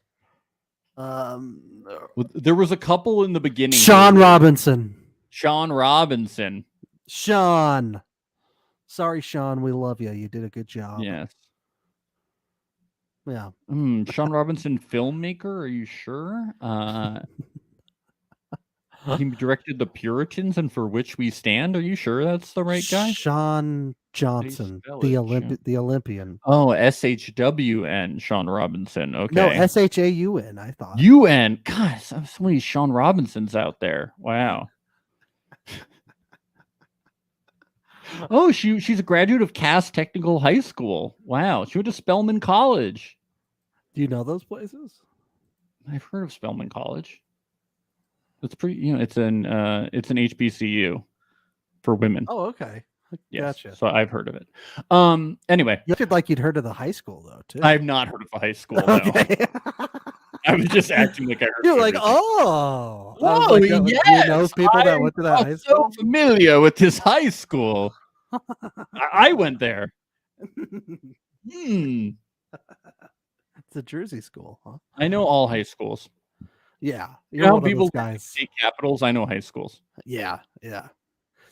There was a couple in the beginning. Sean Robinson. Sean. Sorry, Sean. We love you. You did a good job. Yes. Yeah. Sean Robinson, filmmaker. Are you sure? He directed The Puritans and For Which We Stand. Are you sure that's the right guy? Sean Johnson, the Olympian. Oh, SHWN, Sean Robinson. Okay. No, SHAUN, I thought. UN. God, so many Sean Robinsons out there. Wow. Oh, she's a graduate of Cass Technical High School. Wow, she went to Spelman College. Do you know those places? I've heard of Spelman College. It's pretty, it's an HBCU for women. Oh, okay. Yes, Gotcha. so I've heard of it. Anyway, You acted like you'd heard of the high school though, too. I've not heard of a high school. No. Okay. I was just acting like I heard. You're like, everything. oh, I was Oh, like, yes, do you know people that went to that high I'm school? so familiar with this high school. I went there. It's a Jersey school, huh? I know all high schools. Yeah, You you're know how one of those people guys. state capitals? I know high schools. Yeah.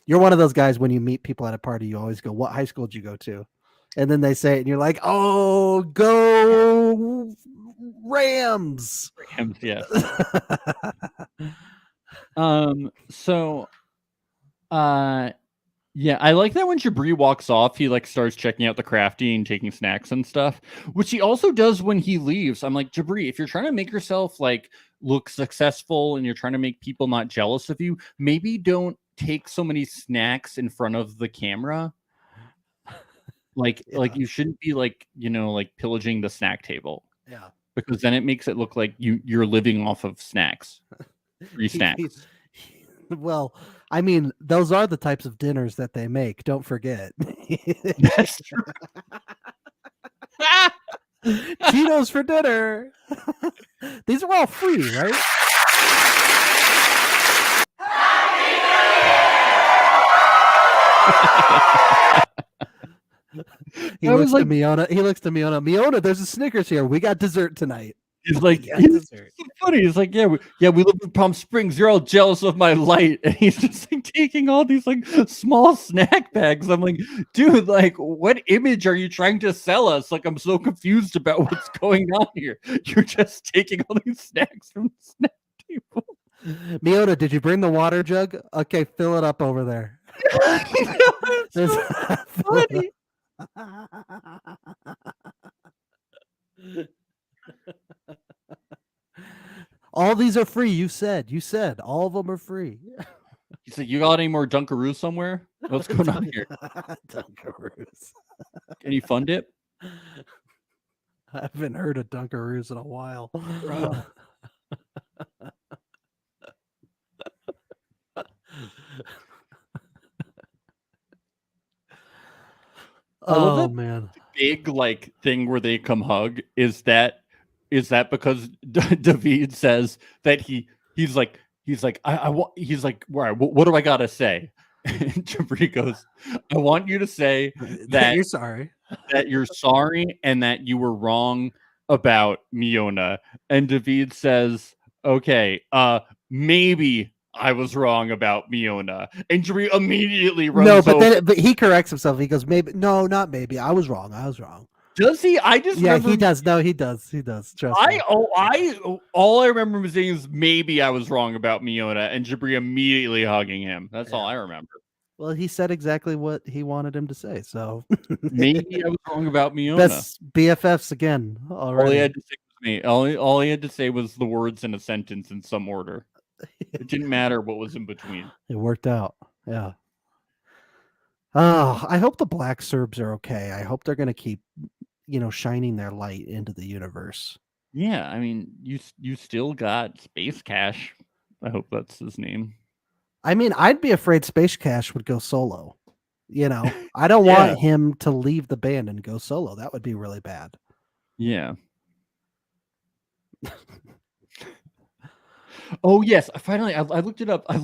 You're one of those guys when you meet people at a party, you always go, "What high school did you go to?" And then they say it, and you're like, "Oh, go Rams!" Rams, yes. So, yeah, I like that when Jabri walks off, he like starts checking out the crafty and taking snacks and stuff, which he also does when he leaves. I'm like, Jabri, if you're trying to make yourself like look successful and you're trying to make people not jealous of you, maybe don't take so many snacks in front of the camera. Like you shouldn't be like, like pillaging the snack table. Yeah. Because then it makes it look like you're living off of snacks. Free snacks. Well, I mean, those are the types of dinners that they make. Don't forget. That's true. Cheetos for dinner. These are all free, right? He looks to Miona. Miona, there's a Snickers here. We got dessert tonight. He's like, he's so funny. He's like, yeah, we live in Palm Springs. You're all jealous of my light, and he's just like taking all these like small snack bags. I'm like, dude, like, what image are you trying to sell us? Like, I'm so confused about what's going on here. You're just taking all these snacks from the snack table. Miona, did you bring the water jug? Okay, fill it up over there. It's so funny. All these are free. You said all of them are free. He said, "You got any more Dunkaroos somewhere? What's going on here? Dunkaroos. Can you fund it?" I haven't heard of Dunkaroos in a while. Oh man! Big like thing where they come hug is that because David says that he's like I want what do I gotta say? And Jabri goes, I want you to say that you're sorry, and that you were wrong about Miona. And David says, okay, maybe I was wrong about Miona. And Jabri immediately runs over. But he corrects himself. He goes, maybe, no, not maybe. I was wrong. Does he? I just remember... he does. No, he does. Trust me. All I remember him saying is maybe I was wrong about Miona, and Jabri immediately hugging him. That's all I remember. Well, he said exactly what he wanted him to say. So maybe I was wrong about Miona. That's BFFs again. Already. All he had to say was me. All he had to say was the words in a sentence in some order. It didn't matter what was in between. It worked out. Yeah. Oh, I hope the Black Serbs are okay. I hope they're going to keep, shining their light into the universe. Yeah, I mean, you still got Space Cash. I hope that's his name. I mean, I'd be afraid Space Cash would go solo. I don't want him to leave the band and go solo. That would be really bad. Yeah. Oh yes, finally I looked it up. I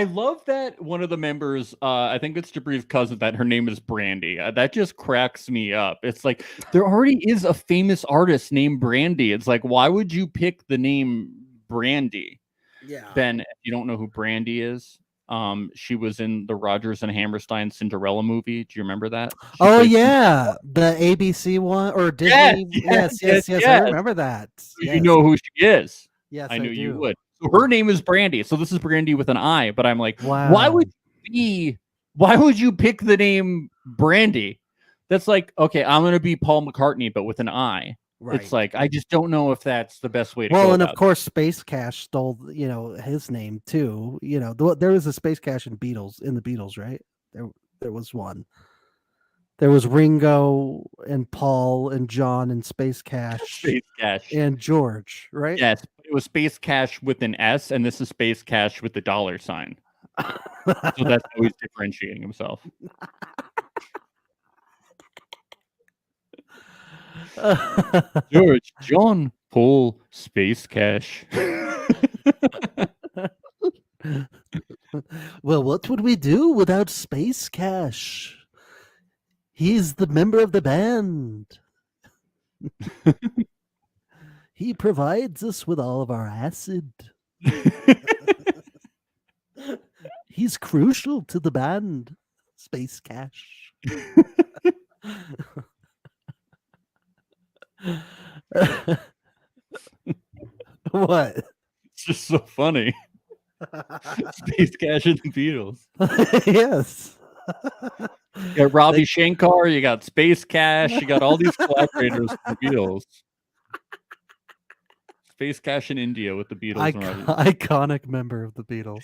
love that one of the members, I think it's Jabri's cousin, that her name is Brandy. That just cracks me up. It's like there already is a famous artist named Brandy. It's like, why would you pick the name Brandy? Yeah. Ben, if you don't know who Brandy is, she was in the Rodgers and Hammerstein Cinderella movie. Do you remember that? The ABC one or Disney? Yes. I remember that. You know who she is. Yes, I knew you would. So her name is Brandy. So this is Brandy with an I, but I'm like, wow. Why would you pick the name Brandy? That's like, okay, I'm going to be Paul McCartney, but with an I. Right. It's like, I just don't know if that's the best way to go. Well, and of course, Space Cash stole, his name too. There was a Space Cash in the Beatles, right? There was one. There was Ringo and Paul and John and Space Cash Space Cash. and George, right? Yes, it was Space Cash with an S, and this is Space Cash with the $sign. So that's how he's differentiating himself. George, John, Paul, Space Cash. Well, what would we do without Space Cash? He's the member of the band. He provides us with all of our acid. He's crucial to the band. Space Cash. What? It's just so funny. Space Cash and the Beatles. Yes. You got Ravi Shankar, you got Space Cash, you got all these collaborators with the Beatles. Space Cash in India with the Beatles. and Ravi. Iconic member of the Beatles.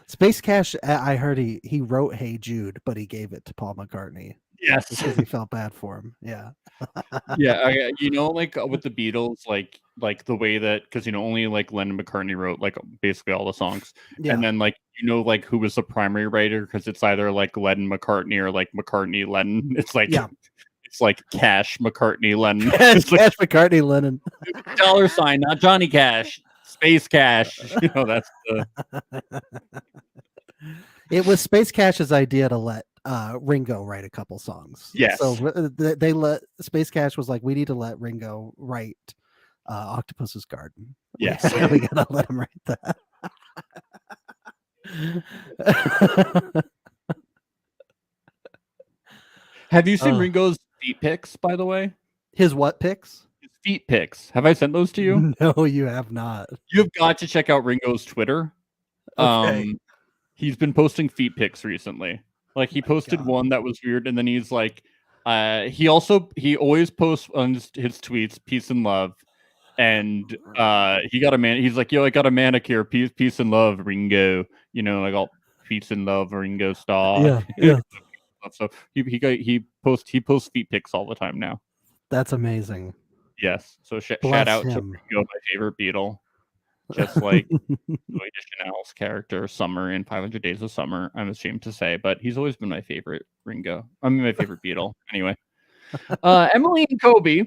Space Cash, I heard he wrote Hey Jude, but he gave it to Paul McCartney Yes. because he felt bad for him. Yeah. Yeah, like with the Beatles, like the way that, because only like Lennon and McCartney wrote like basically all the songs, Yeah. and then like like who was the primary writer, because it's either like Lennon McCartney or like McCartney Lennon. It's like it's like Cash McCartney Lennon. It's like Cash McCartney Lennon. $sign, not Johnny Cash. Space Cash. That's the. It was Space Cash's idea to let Ringo write a couple songs. Yes. So they let Space Cash was like, we need to let Ringo write Octopus's Garden. Yes. We gotta let him write that. Have you seen Ringo's feet pics, by the way? His what pics? His feet pics. Have I sent those to you? No, you have not. You've got to check out Ringo's Twitter. Okay. He's been posting feet pics recently. Like he posted one that was weird, and then he's like, he always posts on his tweets peace and love, and he got a man. He's like, yo, I got a manicure, peace and love, Ringo. Like all peace and love, Ringo Starr. Yeah. So he posts feet pics all the time now. That's amazing. Yes. So shout out to him. Ringo, my favorite Beatle. Just like Zoe Deschanel's character, Summer in 500 Days of Summer, I'm ashamed to say, but he's always been my favorite Ringo. I mean, my favorite Beatle. Anyway, Emily and Kobe.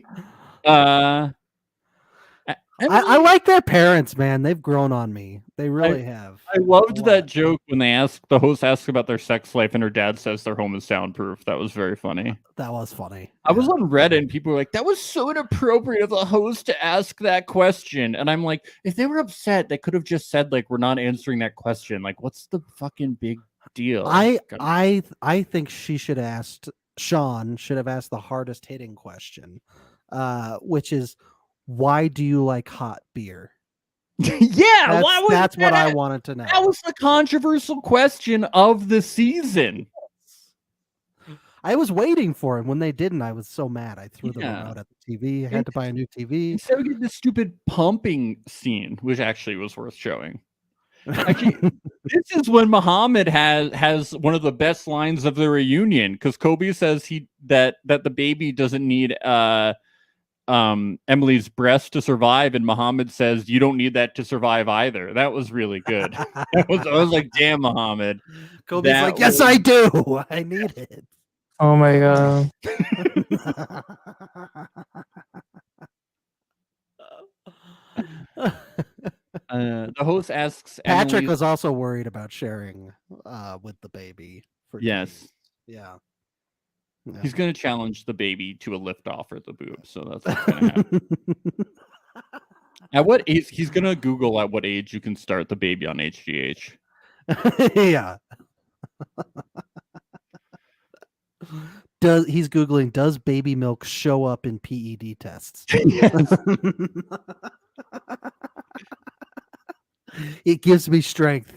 I like their parents, man. They've grown on me. They really have. I loved that joke when the host asks about their sex life, and her dad says their home is soundproof. That was very funny. That was funny. I was on Reddit, and people were like, "That was so inappropriate of the host to ask that question." And I'm like, if they were upset, they could have just said, like, "We're not answering that question." Like, what's the fucking big deal? I think Sean should have asked the hardest hitting question, which is, why do you like hot beer? Yeah, that's what I wanted to know. That was the controversial question of the season. I was waiting for him. When they didn't, I was so mad. I threw the remote at the TV. I had to buy a new TV. Instead we get this stupid pumping scene, which actually was worth showing. Actually, this is when Muhammad has one of the best lines of the reunion, because Kobe says that the baby doesn't need Emily's breast to survive, and Muhammad says, you don't need that to survive either. That was really good. I was like, damn, Muhammad. Kobe's like, yes, I do. I need it. Oh my god. The host asks Patrick was also worried about sharing with the baby for yes days. Yeah. He's going to challenge the baby to a lift off or the boob, so that's what's going to happen. At what age? He's going to Google at what age you can start the baby on HGH. Yeah. He's Googling, does baby milk show up in PED tests? It gives me strength.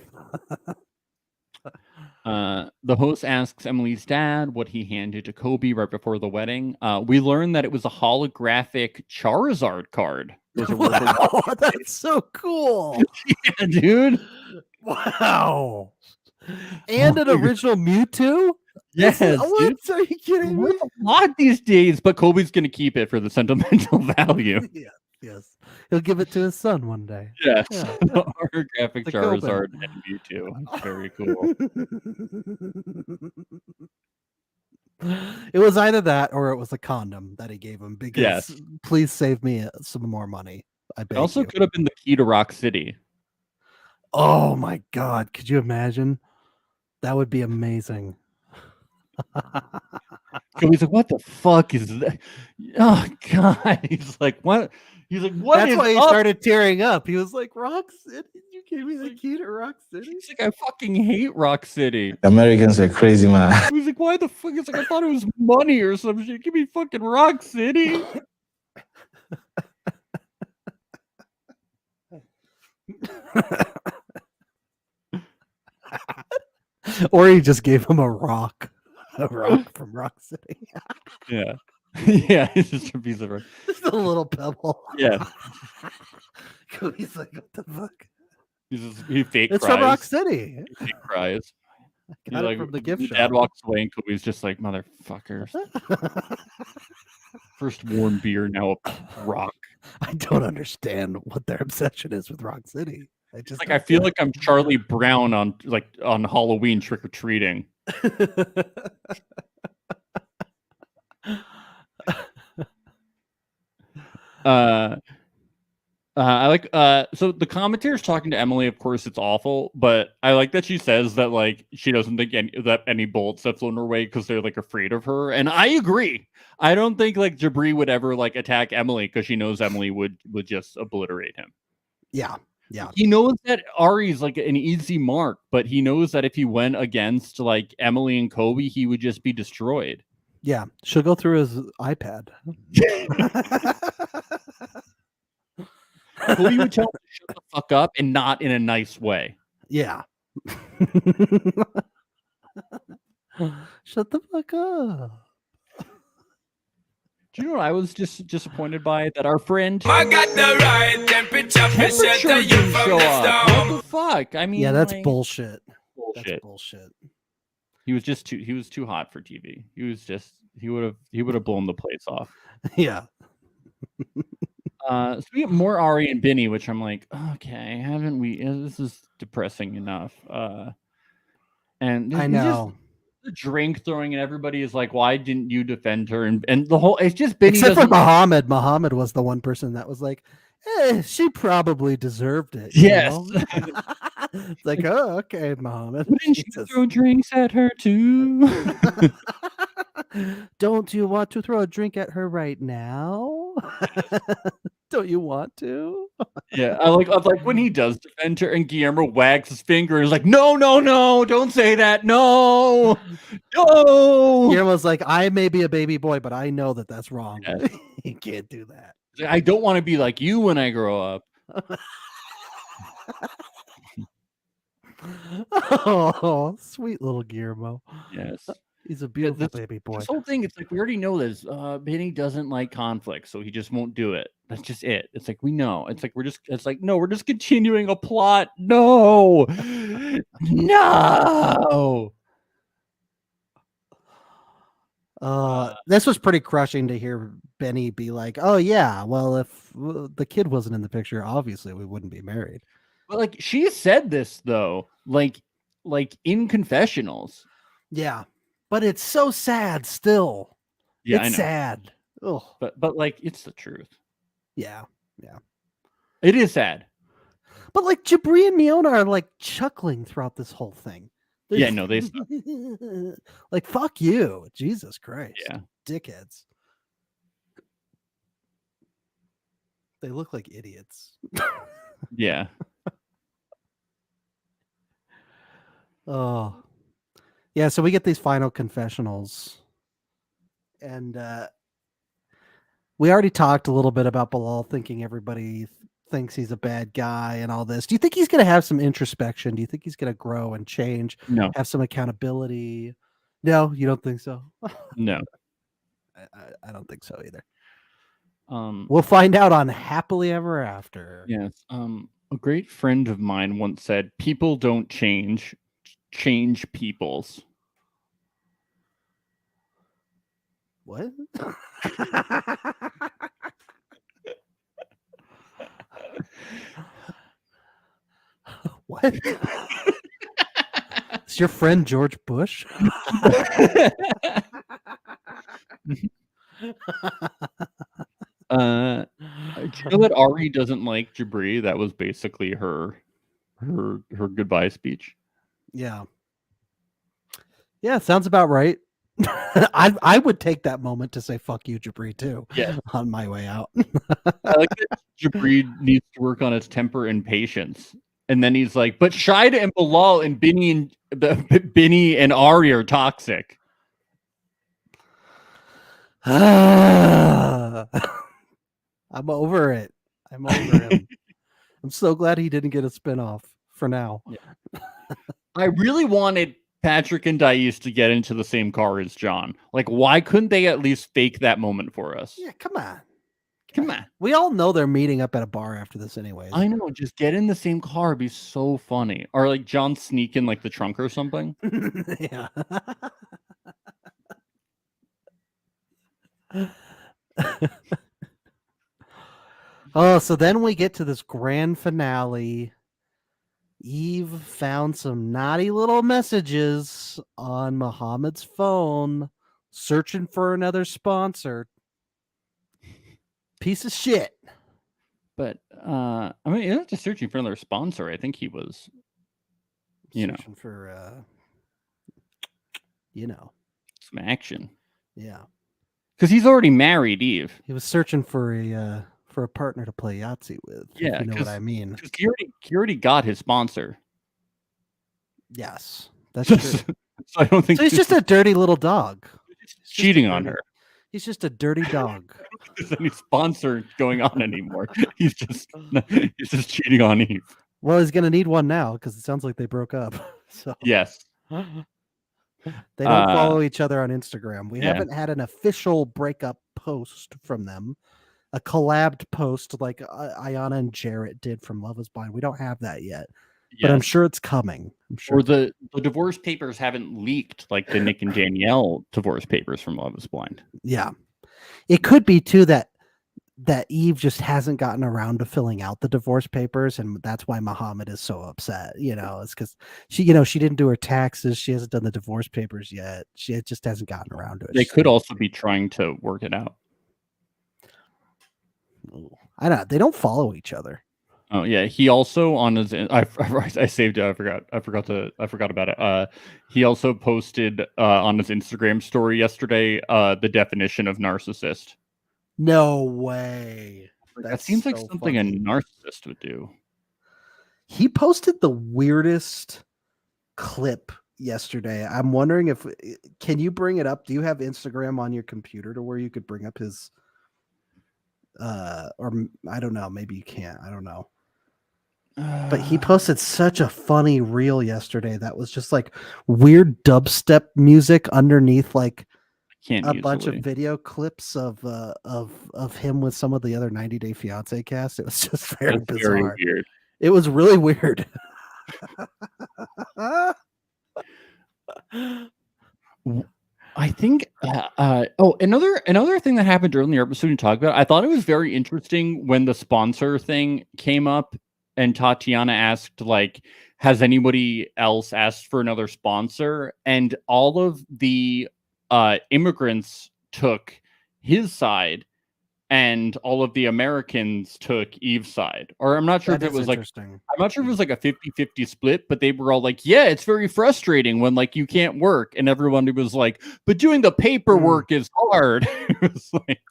The host asks Emily's dad what he handed to Kobe right before the wedding. We learned that it was a holographic Charizard card. Those are worth Wow, that's so cool. yeah, dude. Wow. And an Oh my original Mewtwo? Yes, What? dude. Are you kidding me? Worth a lot these days, but Kobe's gonna keep it for the sentimental value. Yeah, yes. He'll give it to his son one day. Yes, Yeah. the holographic The Charizard Coben. and Mewtwo. It's very cool. It was either that or it was a condom that he gave him because Yes. please save me some more money. I It beg also you. could have been the key to Rock City. Oh my God. Could you imagine? That would be amazing. Kobe's like, what the fuck is that? Oh god. He's like, what? He's like, what That's is why he up? started tearing up. He was like, Rock City? You gave me the key to Rock City? He's like, I fucking hate Rock City. Americans are crazy, man. He's like, why the fuck? He's like, I thought it was money or some shit. Give me fucking Rock City. Or he just gave him a rock from Rock City. Yeah. Yeah, it's just a piece of rock. Just a little pebble. Yeah. He's like, what the fuck? He fake It's cries. from Rock City. He fake cries. He's Got it like, from the gift his shop. dad walks away and Kobe's just like, motherfuckers. First warm beer, now a rock. I don't understand what their obsession is with Rock City. I just Like I feel like I'm Charlie Brown on Halloween trick or treating. I like so the commentator's talking to Emily. Of course, it's awful, but I like that she says that like she doesn't think that any bullets have flown her way because they're like afraid of her, and I agree. I don't think like Jabri would ever like attack Emily because she knows Emily would just obliterate him. Yeah. He knows that Ari's like an easy mark, but he knows that if he went against like Emily and Kobe, he would just be destroyed. Yeah. She'll go through his iPad. Kobe would tell him to shut the fuck up and not in a nice way. Yeah. Shut the fuck up. Do you know what I was just disappointed by? That our friend I got the right temperature for shelter you didn't from show the up. storm. What the fuck? I mean, Yeah, that's like, bullshit. bullshit. That's bullshit. He was too hot for TV. He would have blown the place off. Yeah. So we get more Ari and Benny, which I'm like, okay, haven't we? This is depressing enough. And I it's just know. the drink throwing, and everybody is like, why didn't you defend her? And the whole it's just Benny Except for doesn't. Muhammad. Muhammad was the one person that was like, she probably deserved it. Yes. It's like, oh, okay, Muhammad. Wouldn't you Jesus. throw drinks at her too? Don't you want to throw a drink at her right now? Don't you want to? Yeah, I like when he does defend her and Guillermo wags his finger and is like, no, don't say that. No. Guillermo's like, I may be a baby boy, but I know that that's wrong. Yes. You can't do that. I don't want to be like you when I grow up. Oh, sweet little Guillermo. Yes. He's a beautiful this- baby boy. This whole thing, it's like we already know this. Benny doesn't like conflict, so he just won't do it. That's just it. It's like we know. It's like no, we're just continuing a plot. No. No. This was pretty crushing to hear Benny be like, "Oh yeah, well if the kid wasn't in the picture, obviously we wouldn't be married." But like she said this though, like in confessionals. Yeah, but it's so sad still. Yeah, It's I know. sad. Oh, But like it's the truth. yeah. It is sad. But like Jabri and Miona are like chuckling throughout this whole thing. Yeah, no, they suck. Like fuck you, Jesus Christ. Yeah. Dickheads. They look like idiots. Yeah. Oh, yeah. So we get these final confessionals, and we already talked a little bit about Bilal thinking everybody thinks he's a bad guy and all this. Do you think he's going to have some introspection? Do you think he's going to grow and change? No. Have some accountability? No, you don't think so? No. I don't think so either. We'll find out on Happily Ever After. Yes. A great friend of mine once said, "People don't change peoples." What? What? Is your friend George Bush? Do you know that Ari doesn't like Jabri? That was basically her goodbye speech. Yeah. Yeah, sounds about right. I would take that moment to say "fuck you, Jabri" too. Yeah. On my way out. I like that Jabri needs to work on his temper and patience. And then he's like, "But Shida and Bilal and Binny and Ari are toxic." I'm over it. I'm over him. I'm so glad he didn't get a spinoff for now. Yeah. I really wanted Patrick and Dice to get into the same car as John. Like, why couldn't they at least fake that moment for us? Yeah, come on. Come on. We all know they're meeting up at a bar after this anyways. I know, just get in the same car. It'd be so funny. Or like John sneak in like the trunk or something. Yeah. Oh, so then we get to this grand finale. Eve found some naughty little messages on Muhammad's phone, searching for another sponsor. Piece of shit. But I mean, he's not just searching for another sponsor. I think he was, Searching for some action. Yeah. Because he's already married, Eve. He was searching for a partner to play Yahtzee with. Yeah, if you know what I mean. Because he already got his sponsor. Yes, that's true. So I don't think So he's just a dirty little dog. cheating on her. He's just a dirty dog. There's any sponsor going on anymore. He's just cheating on Eve. Well, he's gonna need one now because it sounds like they broke up. So Yes. they don't follow each other on Instagram. We Yeah. haven't had an official breakup post from them, a collabed post like Ayana and Jarrett did from Love Is Blind. We don't have that yet, but I'm Yes. sure it's coming. I'm sure. Or the divorce papers haven't leaked like the Nick and Danielle divorce papers from Love Is Blind. Yeah, it could be too that Eve just hasn't gotten around to filling out the divorce papers, and that's why Muhammad is so upset. It's because she didn't do her taxes. She hasn't done the divorce papers yet. She just hasn't gotten around to it. They could also be trying to work it out. I don't know. They don't follow each other. Oh yeah, he also on his I saved it. I forgot about it. He also posted on his Instagram story yesterday the definition of narcissist. No way. That seems like so something funny. a narcissist would do. He posted the weirdest clip yesterday. I'm wondering if can you bring it up? Do you have Instagram on your computer to where you could bring up his or I don't know, maybe you can't. I don't know. But he posted such a funny reel yesterday that was just like weird dubstep music underneath like Can't a bunch of easily. video clips of him with some of the other 90 Day Fiance cast. It was just very That's bizarre. very weird. It was really weird. I think another thing that happened earlier in the episode you talked about, I thought it was very interesting when the sponsor thing came up and Tatiana asked like, has anybody else asked for another sponsor? And all of the immigrants took his side and all of the Americans took Eve's side. Or I'm not sure That if it is was like interesting. I'm not sure if it was like a 50-50 split, but they were all like, yeah, it's very frustrating when like you can't work. And everyone was like, but doing the paperwork is hard. It was like,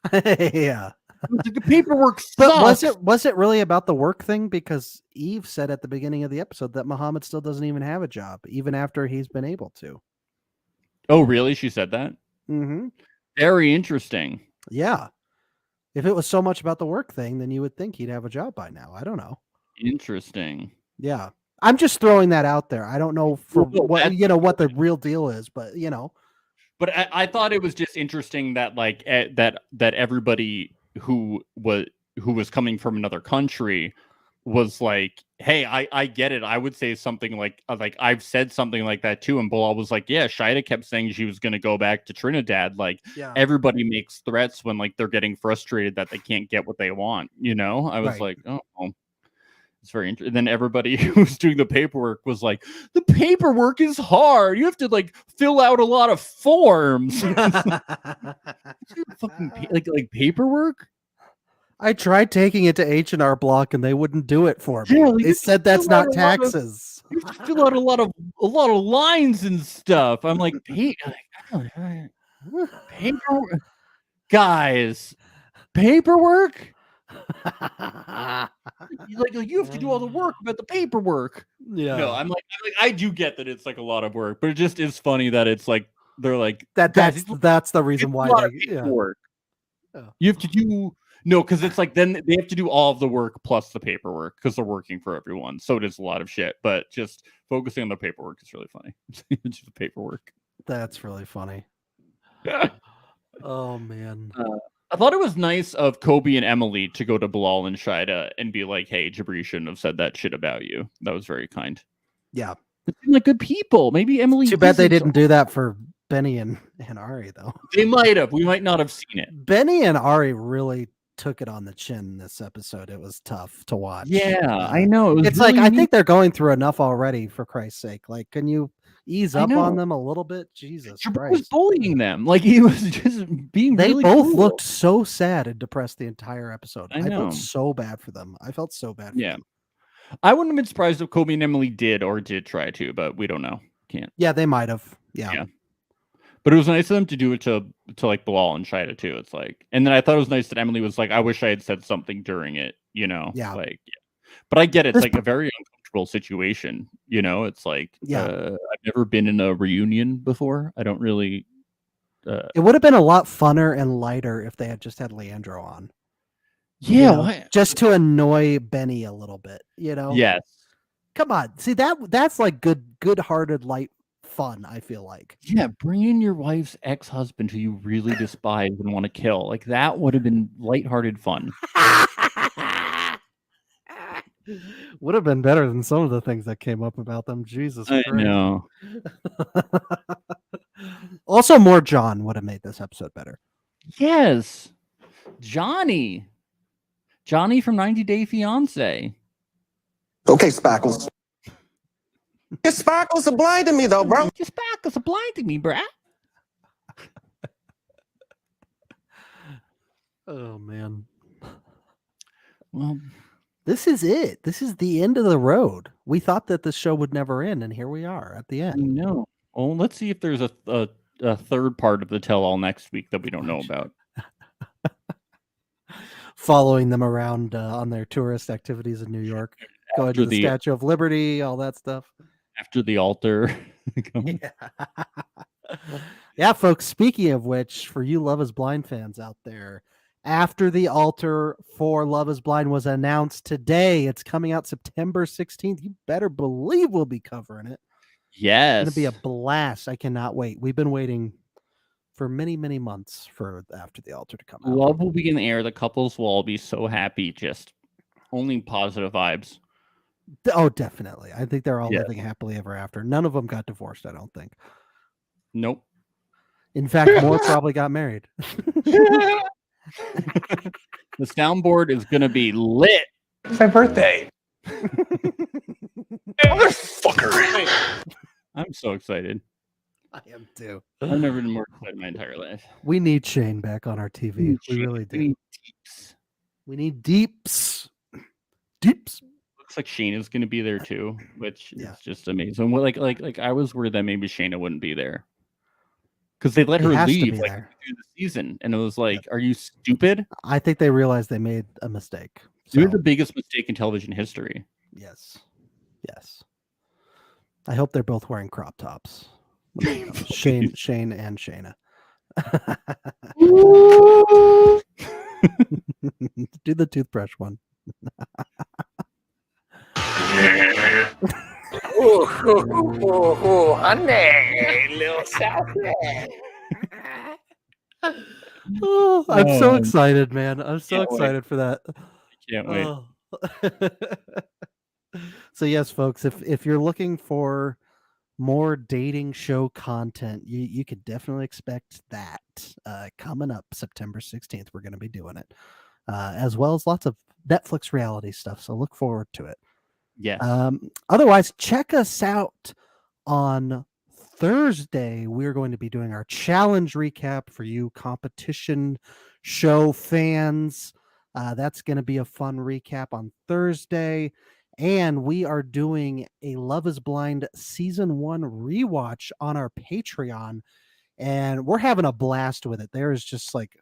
Yeah. it was like, the paperwork But sucks. was it really about the work thing? Because Eve said at the beginning of the episode that Muhammad still doesn't even have a job, even after he's been able to. Oh, really? She said that? Mm-hmm. Very interesting. Yeah. If it was so much about the work thing, then you would think he'd have a job by now. I don't know. Interesting. Yeah. I'm just throwing that out there. I don't know for Well, what that's- what the real deal is, but But I thought it was just interesting that like that everybody who was coming from another country was like, hey, I get it. I would say something like I've said something like that too. And Bilal was like, yeah, Shida kept saying she was going to go back to Trinidad. Like everybody makes threats when like they're getting frustrated that they can't get what they want. You know, I was like, oh, it's very interesting. And then everybody who was doing the paperwork was like, the paperwork is hard. You have to like fill out a lot of forms. Fucking like paperwork. I tried taking it to H&R Block and they wouldn't do it for me. Like, they said that's not taxes. You have to fill out a lot of lines and stuff. I'm like, paperwork, guys, paperwork. like you have to do all the work about the paperwork. Yeah. No, I'm like I do get that it's like a lot of work, but it just is funny that it's like they're like that's the reason why paperwork. You have to do. No, because it's like then they have to do all of the work plus the paperwork because they're working for everyone. So it is a lot of shit. But just focusing on the paperwork is really funny. It's just the paperwork. That's really funny. Oh man. I thought it was nice of Kobe and Emily to go to Bilal and Shida and be like, hey, Jabri shouldn't have said that shit about you. That was very kind. Yeah. They seem like good people. Maybe Emily. Too bad they didn't do that for Benny and Ari, though. They might have. We might not have seen it. Benny and Ari really took it on the chin this episode. It was tough to watch. Yeah, I know. It's really like I think they're going through enough already, for Christ's sake. Like, can you ease up on them a little bit? Jesus Christ. He was bullying them. Like, he was just being They really both cruel. looked so sad and depressed the entire episode. I know. felt so bad for them. I felt so bad for them. I wouldn't have been surprised if Kobe and Emily did try to, but we don't know. Can't. Yeah, they might have. Yeah. But it was nice of them to do it to like Bilal and Shida too. It's like, and then I thought it was nice that Emily was like, I wish I had said something during it, you know? Yeah. Like, but I get it. It's like a very uncomfortable situation, you know? It's like, I've never been in a reunion before. I don't really. It would have been a lot funner and lighter if they had just had Leandro on. Yeah. You know, just to annoy Benny a little bit, you know? Yes. Come on. See, that's like good-hearted, light fun, I feel like. Yeah, bring in your wife's ex-husband who you really despise and want to kill. Like, that would have been lighthearted fun. Would have been better than some of the things that came up about them. Jesus Christ. I know. Also, more John would have made this episode better. Yes. Johnny from 90 Day Fiancé. Okay, Spackles. Your sparkles are blinding me, though, bro. Your sparkles are blinding me, bruh. Oh, man. Well, this is it. This is the end of the road. We thought that this show would never end, and here we are at the end. No. Well, let's see if there's a third part of the tell-all next week that we don't know about. Following them around on their tourist activities in New York. Going to the Statue of Liberty, all that stuff. After the altar. Yeah, folks, speaking of which, for you Love is Blind fans out there, After the Altar for Love is Blind was announced today. It's coming out September 16th. You better believe we'll be covering it. Yes. It's going to be a blast. I cannot wait. We've been waiting for many, many months for After the Altar to come out. Love will be in the air. The couples will all be so happy. Just only positive vibes. Oh, definitely. I think they're all living happily ever after. None of them got divorced, I don't think. Nope. In fact, more probably got married. The soundboard is going to be lit. It's my birthday. Motherfucker. I'm so excited. I am too. I've never been more excited in my entire life. We need Shane back on our TV. We really do. We need deeps. Deeps. Looks like Shayna's going to be there too, which is just amazing. Well, like I was worried that maybe Shayna wouldn't be there because they let her leave like through the season, and it was like, are you stupid? I think they realized they made a mistake. You're the biggest mistake in television history. Yes. Yes. I hope they're both wearing crop tops. Shane and Shayna. Do the toothbrush one. Honey, little Southland. Oh, I'm so Oh, excited, man. I'm so can't wait. excited for that. Can't wait. Oh. So yes, folks, if you're looking for more dating show content, you could definitely expect that coming up September 16th. We're going to be doing it, as well as lots of Netflix reality stuff. So look forward to it. Yes. Otherwise, check us out on Thursday. We're going to be doing our challenge recap for you competition show fans. That's going to be a fun recap on Thursday. And we are doing a Love is Blind season 1 rewatch on our Patreon. And we're having a blast with it. There is just like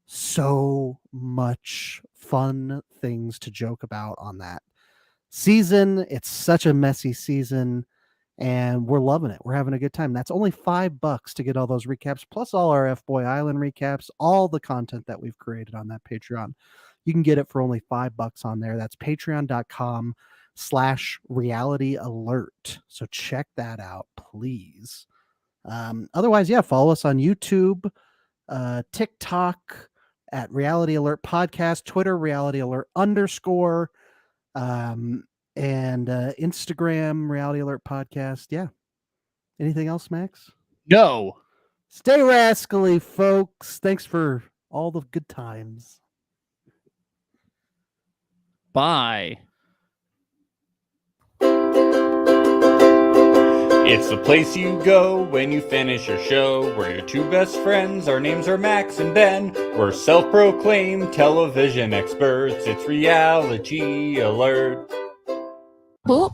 so much fun things to joke about on that season. It's such a messy season and we're loving it. We're having a good time. That's only $5 to get all those recaps, plus all our F-Boy Island recaps, all the content that we've created on that Patreon. You can get it for only $5 on there. That's patreon.com/reality alert. So check that out, please. Otherwise, yeah, follow us on YouTube, TikTok at Reality Alert Podcast, Twitter, Reality Alert _ and Instagram, Reality Alert Podcast. Yeah. Anything else, Max? No. Stay rascally, folks. Thanks for all the good times. Bye. It's the place you go when you finish your show. We're your two best friends. Our names are Max and Ben. We're self-proclaimed television experts. It's Reality Alert. Whoop.